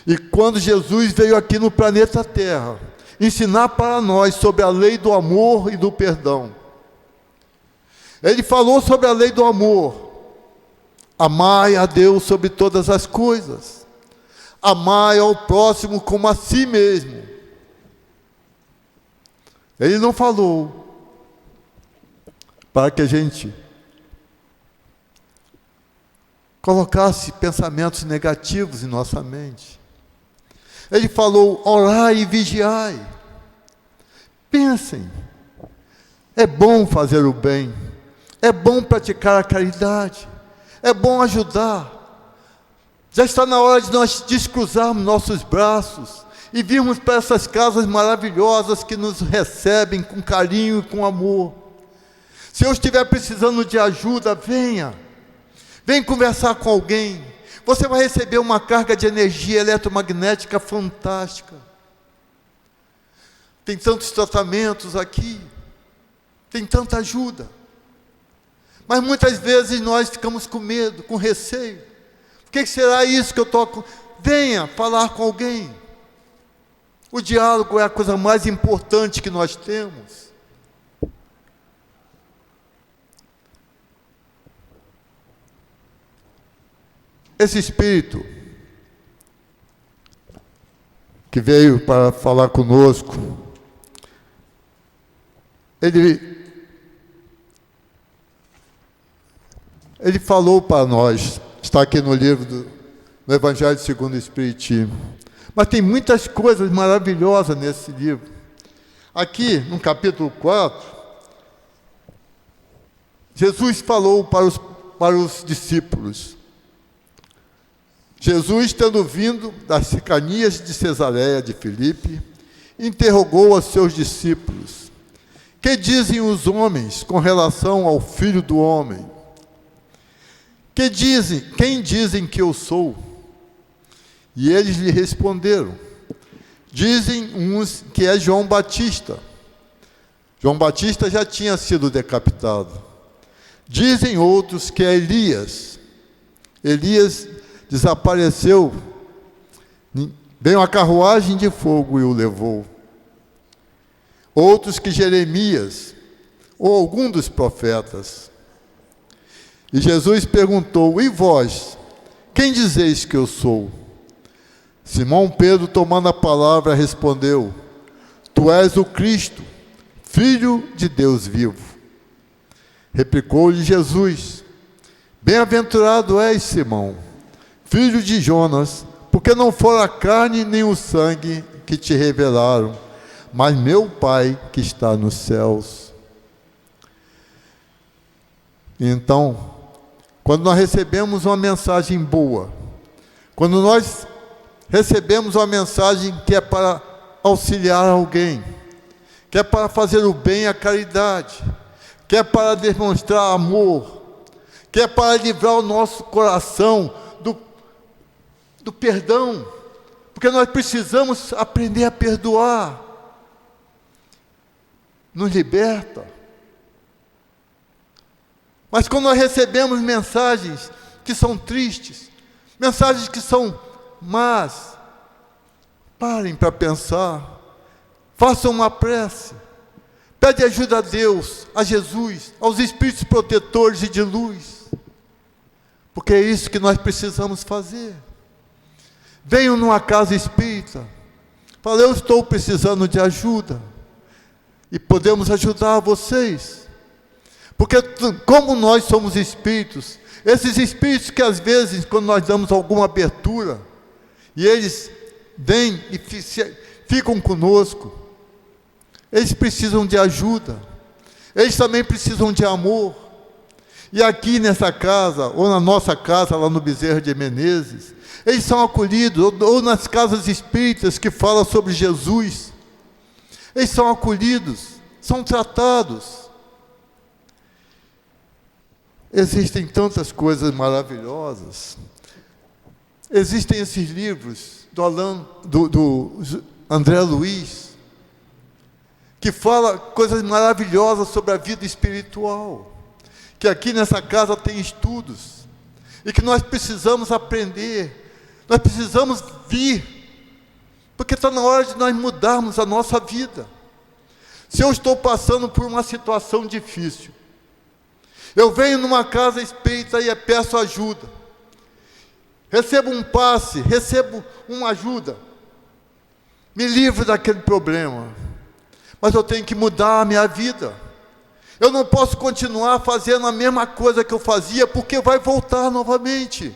E quando Jesus veio aqui no planeta Terra ensinar para nós sobre a lei do amor e do perdão, Ele falou sobre a lei do amor. Amai a Deus sobre todas as coisas. Amai ao próximo como a si mesmo. Ele não falou para que a gente colocasse pensamentos negativos em nossa mente. Ele falou: orai e vigiai. Pensem. É bom fazer o bem. É bom praticar a caridade. É bom ajudar. Já está na hora de nós descruzarmos nossos braços e virmos para essas casas maravilhosas que nos recebem com carinho e com amor. Se eu estiver precisando de ajuda, venha. Vem conversar com alguém. Você vai receber uma carga de energia eletromagnética fantástica. Tem tantos tratamentos aqui. Tem tanta ajuda. Mas muitas vezes nós ficamos com medo, com receio. O que será isso que eu estou... Venha falar com alguém. O diálogo é a coisa mais importante que nós temos. Esse Espírito que veio para falar conosco, ele falou para nós, está aqui no livro no Evangelho segundo o Espiritismo, mas tem muitas coisas maravilhosas nesse livro. Aqui, no capítulo 4, Jesus falou para os discípulos. Jesus, tendo vindo das cercanias de Cesareia de Filipe, interrogou os seus discípulos: que dizem os homens com relação ao Filho do Homem? Quem dizem que eu sou? E eles lhe responderam: dizem uns que é João Batista. João Batista já tinha sido decapitado. Dizem outros que é Elias. Elias desapareceu, veio uma carruagem de fogo e o levou. Outros que Jeremias, ou algum dos profetas. E Jesus perguntou: e vós, quem dizeis que eu sou? Simão Pedro, tomando a palavra, respondeu: tu és o Cristo, Filho de Deus vivo. Replicou-lhe Jesus: bem-aventurado és, Simão, filho de Jonas, porque não foi a carne nem o sangue que te revelaram, mas meu Pai que está nos céus. Então, quando nós recebemos uma mensagem boa, quando nós recebemos uma mensagem que é para auxiliar alguém, que é para fazer o bem, a caridade, que é para demonstrar amor, que é para livrar o nosso coração do perdão, porque nós precisamos aprender a perdoar, nos liberta. Mas quando nós recebemos mensagens que são tristes, mensagens que são más, parem para pensar, façam uma prece, pede ajuda a Deus, a Jesus, aos espíritos protetores e de luz, porque é isso que nós precisamos fazer. Venham numa casa espírita, fala: eu estou precisando de ajuda, e podemos ajudar vocês, porque como nós somos espíritos, esses espíritos que às vezes, quando nós damos alguma abertura, e eles vêm e ficam conosco, eles precisam de ajuda, eles também precisam de amor. E aqui nessa casa, ou na nossa casa, lá no Bezerra de Menezes, eles são acolhidos, ou nas casas espíritas que falam sobre Jesus, eles são acolhidos, são tratados. Existem tantas coisas maravilhosas. Existem esses livros do André Luiz, que fala coisas maravilhosas sobre a vida espiritual, que aqui nessa casa tem estudos, e que nós precisamos aprender, nós precisamos vir, porque está na hora de nós mudarmos a nossa vida. Se eu estou passando por uma situação difícil, eu venho numa casa espírita e peço ajuda, recebo um passe, recebo uma ajuda, me livro daquele problema, mas eu tenho que mudar a minha vida. Eu não posso continuar fazendo a mesma coisa que eu fazia, porque vai voltar novamente.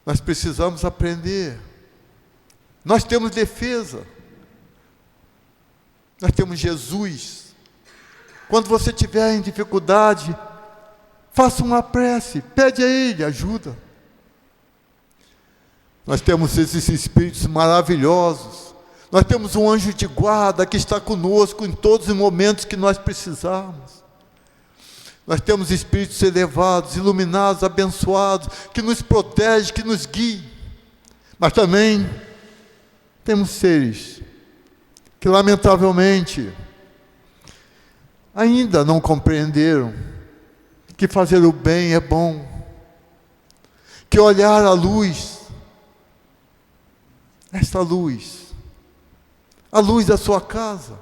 Nós precisamos aprender. Nós temos defesa. Nós temos Jesus. Quando você estiver em dificuldade, faça uma prece, pede a Ele ajuda. Nós temos esses espíritos maravilhosos. Nós temos um anjo de guarda que está conosco em todos os momentos que nós precisarmos. Nós temos espíritos elevados, iluminados, abençoados, que nos protegem, que nos guiam. Mas também temos seres que, lamentavelmente, ainda não compreenderam que fazer o bem é bom, que olhar a luz, esta luz, a luz da sua casa,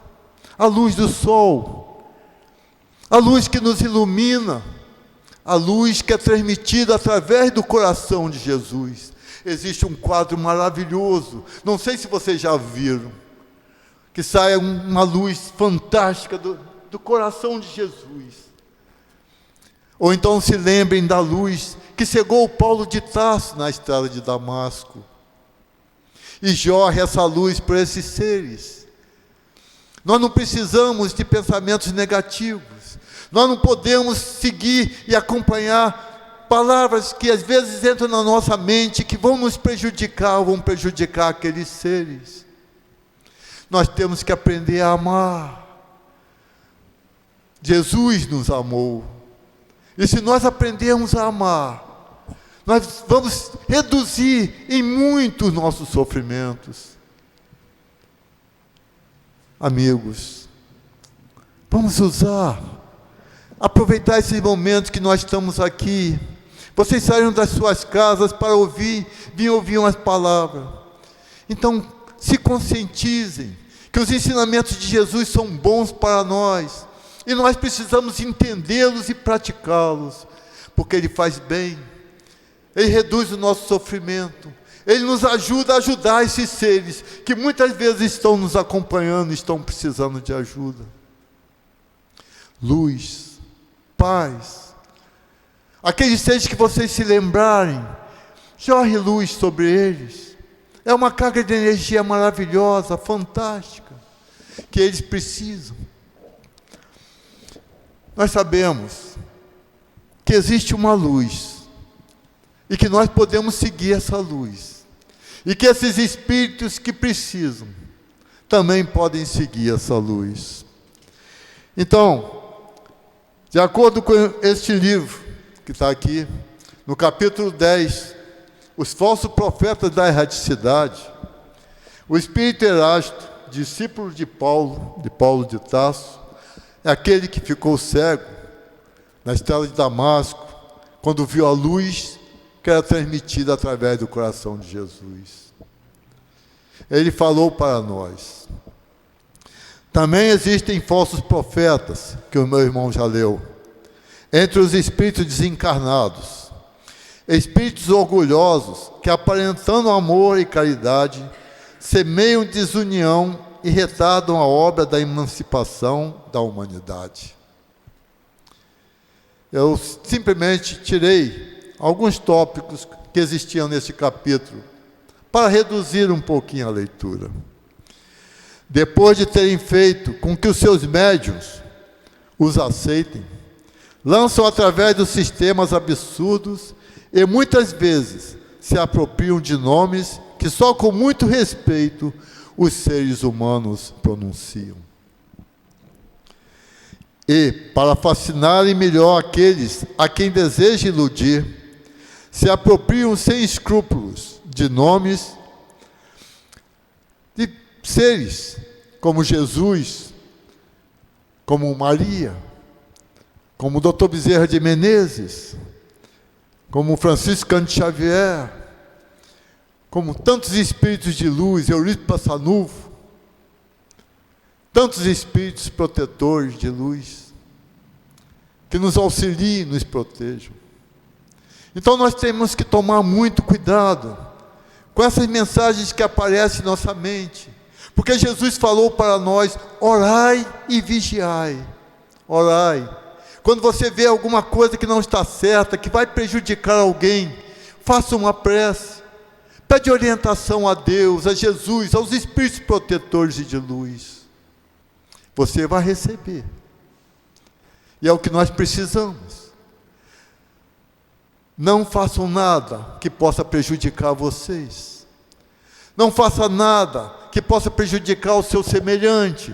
a luz do sol, a luz que nos ilumina, a luz que é transmitida através do coração de Jesus. Existe um quadro maravilhoso, não sei se vocês já viram, que sai uma luz fantástica do coração de Jesus. Ou então se lembrem da luz que cegou Paulo de Tarso na estrada de Damasco. E jorre essa luz para esses seres. Nós não precisamos de pensamentos negativos. Nós não podemos seguir e acompanhar palavras que às vezes entram na nossa mente, que vão nos prejudicar, vão prejudicar aqueles seres. Nós temos que aprender a amar. Jesus nos amou. E se nós aprendermos a amar, nós vamos reduzir em muito os nossos sofrimentos. Amigos, vamos aproveitar esses momentos que nós estamos aqui. Vocês saíram das suas casas para vir ouvir umas palavras. Então, se conscientizem que os ensinamentos de Jesus são bons para nós. E nós precisamos entendê-los e praticá-los, porque Ele faz bem. Ele reduz o nosso sofrimento. Ele nos ajuda a ajudar esses seres que muitas vezes estão nos acompanhando, estão precisando de ajuda. Luz, paz. Aqueles seres que vocês se lembrarem, jorre luz sobre eles. É uma carga de energia maravilhosa, fantástica, que eles precisam. Nós sabemos que existe uma luz, e que nós podemos seguir essa luz, e que esses espíritos que precisam, também podem seguir essa luz. Então, de acordo com este livro, que está aqui, no capítulo 10, Os Falsos Profetas da Erraticidade, o espírito Erasto, discípulo de Paulo de Tarso, é aquele que ficou cego na estrada de Damasco, quando viu a luz que era transmitida através do coração de Jesus. Ele falou para nós. Também existem falsos profetas, que o meu irmão já leu, entre os espíritos desencarnados, espíritos orgulhosos, que aparentando amor e caridade, semeiam desunião e retardam a obra da emancipação da humanidade. Eu simplesmente tirei alguns tópicos que existiam nesse capítulo, para reduzir um pouquinho a leitura. Depois de terem feito com que os seus médiuns os aceitem, lançam através dos sistemas absurdos e muitas vezes se apropriam de nomes que só com muito respeito os seres humanos pronunciam. E, para fascinarem melhor aqueles a quem deseja iludir, se apropriam sem escrúpulos de nomes de seres como Jesus, como Maria, como o Dr. Bezerra de Menezes, como Francisco Cândido Xavier, como tantos espíritos de luz, Eurípides Passanufo, tantos espíritos protetores de luz, que nos auxiliem, nos protejam. Então nós temos que tomar muito cuidado com essas mensagens que aparecem em nossa mente, porque Jesus falou para nós: orai e vigiai. Orai. Quando você vê alguma coisa que não está certa, que vai prejudicar alguém, faça uma prece, pede orientação a Deus, a Jesus, aos espíritos protetores e de luz. Você vai receber. E é o que nós precisamos. Não façam nada que possa prejudicar vocês. Não faça nada que possa prejudicar o seu semelhante.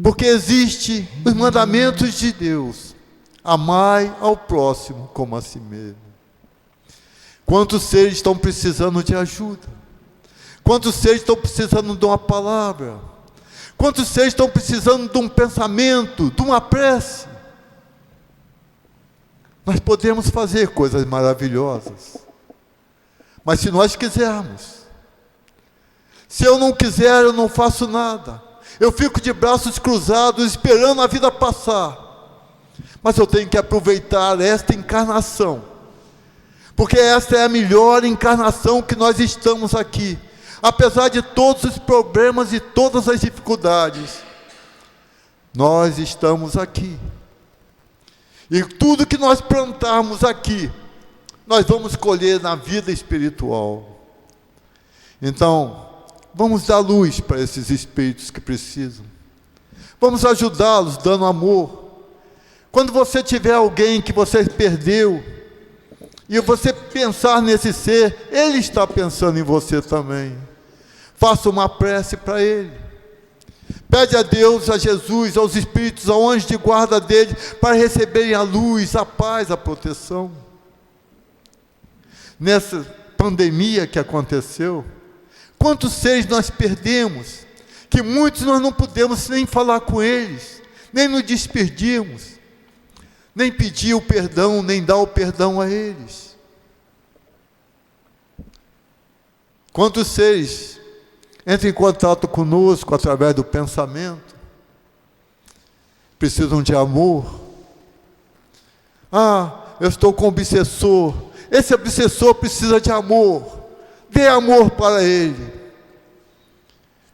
Porque existem os mandamentos de Deus. Amai ao próximo como a si mesmo. Quantos seres estão precisando de ajuda? Quantos seres estão precisando de uma palavra? Quantos seres estão precisando de um pensamento, de uma prece? Nós podemos fazer coisas maravilhosas, mas se nós quisermos. Se eu não quiser, eu não faço nada. Eu fico de braços cruzados, esperando a vida passar. Mas eu tenho que aproveitar esta encarnação, porque esta é a melhor encarnação que nós estamos aqui. Apesar de todos os problemas e todas as dificuldades, nós estamos aqui. E tudo que nós plantarmos aqui, nós vamos colher na vida espiritual. Então, vamos dar luz para esses espíritos que precisam. Vamos ajudá-los dando amor. Quando você tiver alguém que você perdeu, e você pensar nesse ser, ele está pensando em você também. Faça uma prece para ele. Pede a Deus, a Jesus, aos espíritos, ao anjo de guarda dele, para receberem a luz, a paz, a proteção. Nessa pandemia que aconteceu, quantos seres nós perdemos, que muitos nós não pudemos nem falar com eles, nem nos despedirmos, nem pedir o perdão, nem dar o perdão a eles. Quantos seres entram em contato conosco através do pensamento, precisam de amor. Eu estou com um obsessor. Esse obsessor precisa de amor. Dê amor para ele.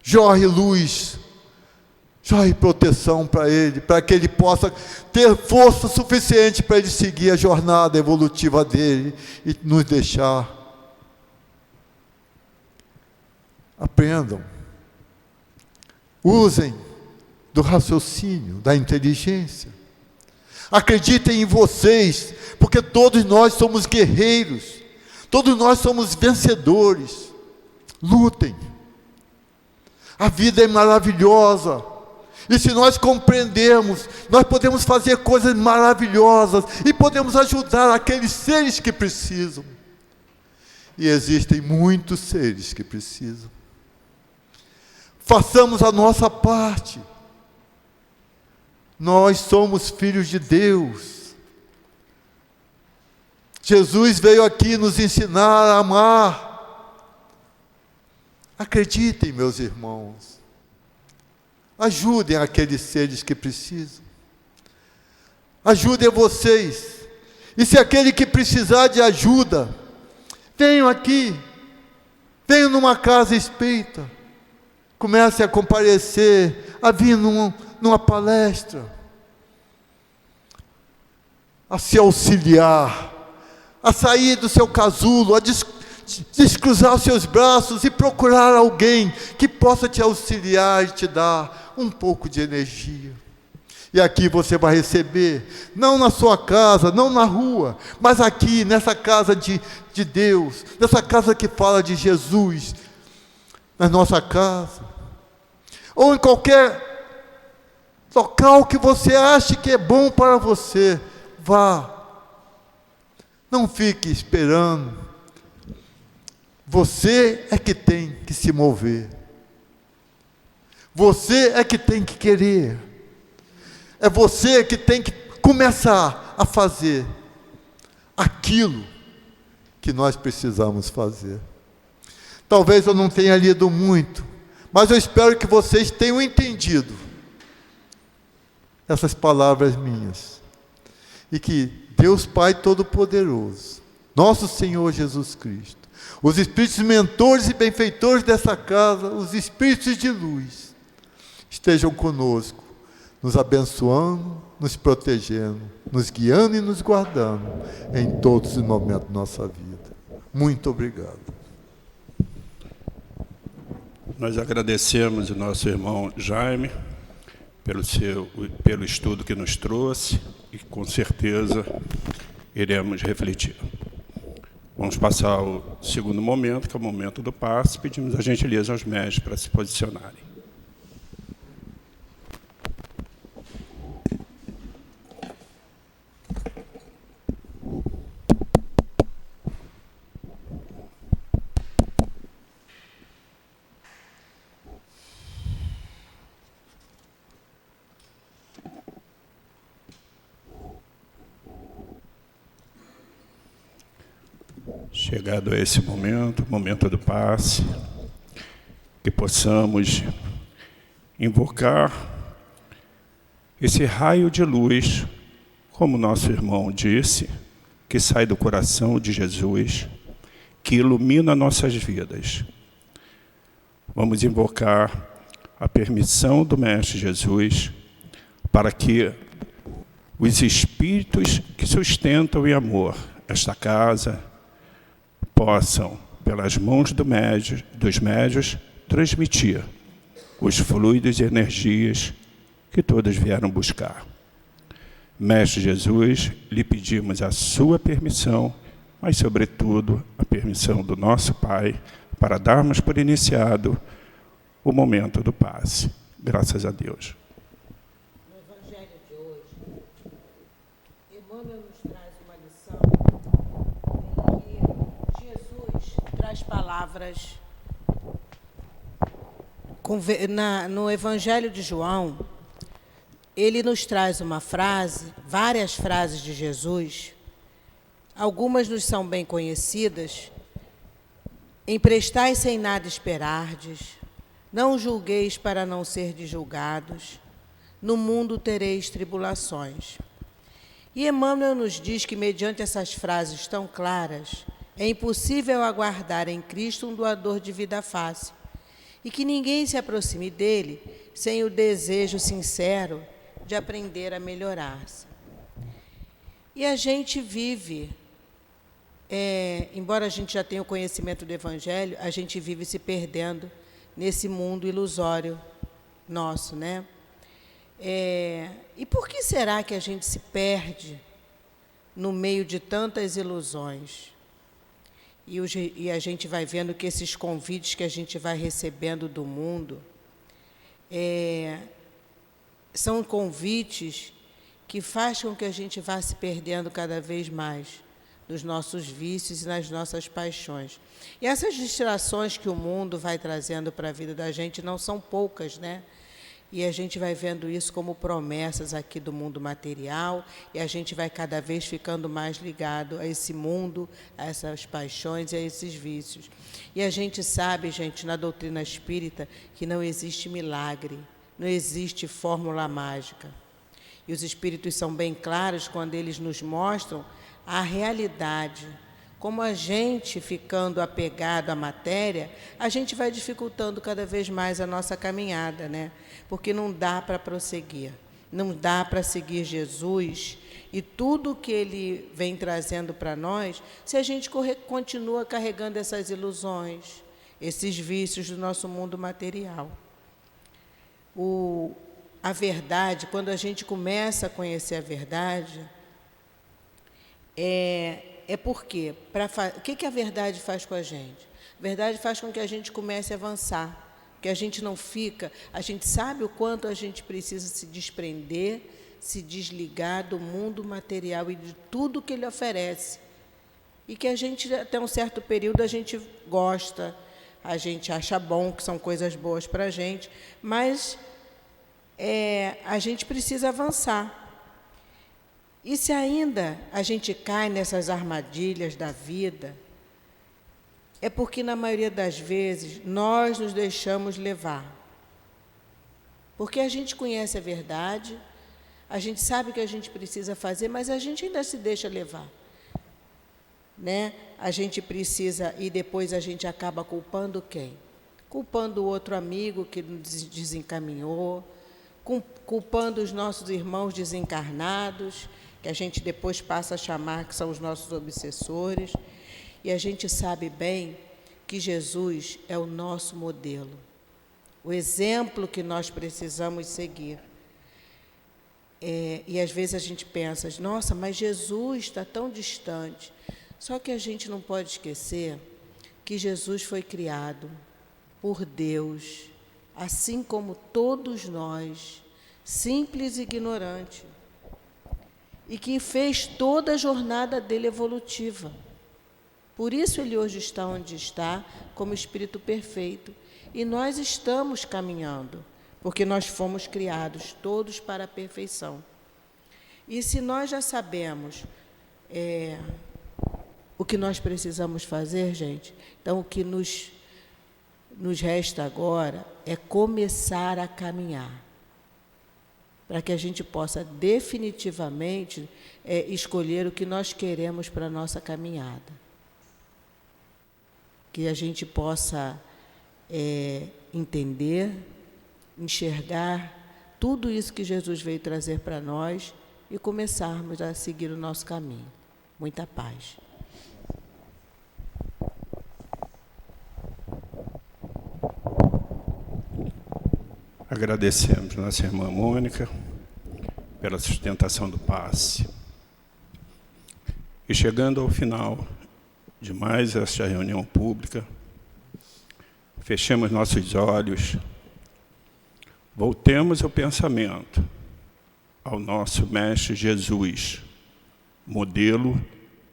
Jorre luz, jorre proteção para ele, para que ele possa ter força suficiente para ele seguir a jornada evolutiva dele e nos deixar. Aprendam, usem do raciocínio, da inteligência, acreditem em vocês, porque todos nós somos guerreiros, todos nós somos vencedores. Lutem, a vida é maravilhosa, e se nós compreendermos, nós podemos fazer coisas maravilhosas, e podemos ajudar aqueles seres que precisam, e existem muitos seres que precisam. Façamos a nossa parte. Nós somos filhos de Deus. Jesus veio aqui nos ensinar a amar. Acreditem, meus irmãos. Ajudem aqueles seres que precisam. Ajudem vocês. E se aquele que precisar de ajuda, venham aqui. Venham numa casa espírita. Comece a comparecer, a vir numa palestra, a se auxiliar, a sair do seu casulo, a descruzar os seus braços e procurar alguém que possa te auxiliar e te dar um pouco de energia. E aqui você vai receber, não na sua casa, não na rua, mas aqui, nessa casa de Deus, nessa casa que fala de Jesus, na nossa casa, ou em qualquer local que você ache que é bom para você, vá. Não fique esperando. Você é que tem que se mover. Você é que tem que querer. É você que tem que começar a fazer aquilo que nós precisamos fazer. Talvez eu não tenha lido muito, mas eu espero que vocês tenham entendido essas palavras minhas. E que Deus Pai Todo-Poderoso, nosso Senhor Jesus Cristo, os espíritos mentores e benfeitores dessa casa, os espíritos de luz, estejam conosco, nos abençoando, nos protegendo, nos guiando e nos guardando em todos os momentos da nossa vida. Muito obrigado. Nós agradecemos o nosso irmão Jaime pelo estudo que nos trouxe e com certeza iremos refletir. Vamos passar ao segundo momento, que é o momento do passe. Pedimos a gentileza aos médicos para se posicionarem. Chegado a esse momento do passe, que possamos invocar esse raio de luz, como nosso irmão disse, que sai do coração de Jesus, que ilumina nossas vidas. Vamos invocar a permissão do Mestre Jesus para que os espíritos que sustentam em amor esta casa possam, pelas mãos dos médios, transmitir os fluidos e energias que todos vieram buscar. Mestre Jesus, lhe pedimos a sua permissão, mas, sobretudo, a permissão do nosso Pai, para darmos por iniciado o momento do passe. Graças a Deus. No Evangelho de hoje, Emmanuel nos traz uma lição em que Jesus traz palavras. No Evangelho de João, ele nos traz uma frase, várias frases de Jesus, algumas nos são bem conhecidas. Emprestai sem nada esperardes, não julgueis para não serdes julgados, no mundo tereis tribulações. E Emmanuel nos diz que, mediante essas frases tão claras, é impossível aguardar em Cristo um doador de vida fácil, e que ninguém se aproxime dele sem o desejo sincero de aprender a melhorar-se. E a gente vive, embora a gente já tenha o conhecimento do Evangelho, a gente vive se perdendo nesse mundo ilusório nosso, né? E por que será que a gente se perde no meio de tantas ilusões? E a gente vai vendo que esses convites que a gente vai recebendo do mundo são convites que fazem com que a gente vá se perdendo cada vez mais nos nossos vícios e nas nossas paixões. E essas distrações que o mundo vai trazendo para a vida da gente não são poucas, né? E a gente vai vendo isso como promessas aqui do mundo material, e a gente vai cada vez ficando mais ligado a esse mundo, a essas paixões e a esses vícios. E a gente sabe, gente, na doutrina espírita, que não existe milagre, não existe fórmula mágica. E os espíritos são bem claros quando eles nos mostram a realidade. Como a gente, ficando apegado à matéria, a gente vai dificultando cada vez mais a nossa caminhada, né? Porque não dá para prosseguir, não dá para seguir Jesus e tudo que Ele vem trazendo para nós, se a gente continua carregando essas ilusões, esses vícios do nosso mundo material. A verdade, quando a gente começa a conhecer a verdade, porque o que a verdade faz com a gente? A verdade faz com que a gente comece a avançar, que a gente não fica, a gente sabe o quanto a gente precisa se desprender, se desligar do mundo material e de tudo que ele oferece. E que a gente, até um certo período, a gente gosta, a gente acha bom, que são coisas boas para a gente, mas a gente precisa avançar. E se ainda a gente cai nessas armadilhas da vida, é porque, na maioria das vezes, nós nos deixamos levar. Porque a gente conhece a verdade, a gente sabe o que a gente precisa fazer, mas a gente ainda se deixa levar. Né? A gente precisa, e depois a gente acaba culpando quem? Culpando o outro amigo que nos desencaminhou, culpando os nossos irmãos desencarnados, que a gente depois passa a chamar que são os nossos obsessores. E a gente sabe bem que Jesus é o nosso modelo, o exemplo que nós precisamos seguir. E às vezes a gente pensa, nossa, mas Jesus está tão distante. Só que a gente não pode esquecer que Jesus foi criado por Deus, assim como todos nós, simples e ignorantes, e que fez toda a jornada dele evolutiva. Por isso ele hoje está onde está, como Espírito perfeito. E nós estamos caminhando, porque nós fomos criados todos para a perfeição. E se nós já sabemos o que nós precisamos fazer, gente, então o que nos resta agora é começar a caminhar, para que a gente possa definitivamente escolher o que nós queremos para a nossa caminhada. Que a gente possa entender, enxergar tudo isso que Jesus veio trazer para nós e começarmos a seguir o nosso caminho. Muita paz. Agradecemos nossa irmã Mônica pela sustentação do passe. E chegando ao final de mais esta reunião pública, fechemos nossos olhos, voltemos o pensamento ao nosso Mestre Jesus, modelo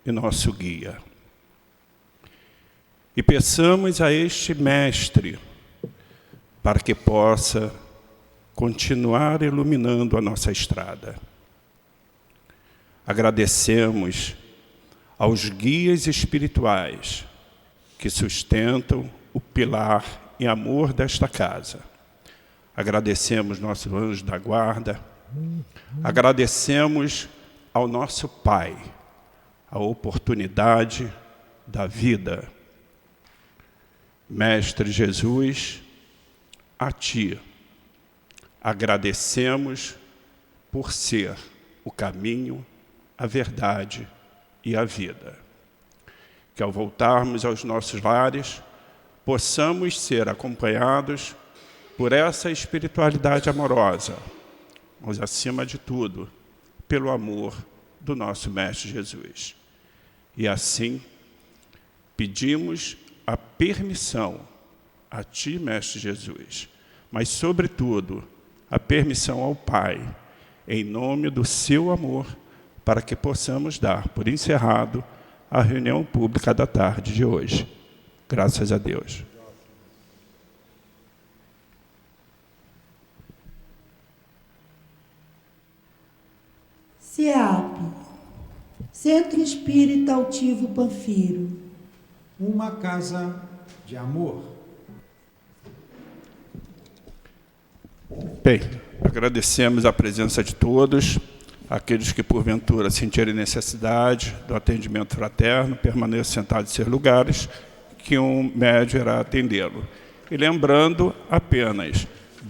e nosso guia. E peçamos a este Mestre para que possa continuar iluminando a nossa estrada. Agradecemos aos guias espirituais que sustentam o pilar e amor desta casa. Agradecemos nossos anjos da guarda, agradecemos ao nosso Pai a oportunidade da vida. Mestre Jesus, a Ti agradecemos por ser o caminho, a verdade e a vida. Que ao voltarmos aos nossos lares, possamos ser acompanhados por essa espiritualidade amorosa, mas, acima de tudo, pelo amor do nosso Mestre Jesus. E assim, pedimos a permissão a Ti, Mestre Jesus, mas, sobretudo, a permissão ao Pai, em nome do Seu amor, para que possamos dar por encerrado a reunião pública da tarde de hoje. Graças a Deus. CEAP, Centro Espírita Altivo Panfiro. Uma casa de amor. Bem, agradecemos a presença de todos, aqueles que porventura sentirem necessidade do atendimento fraterno, permaneçam sentados em seus lugares, que um médium irá atendê-lo. E lembrando apenas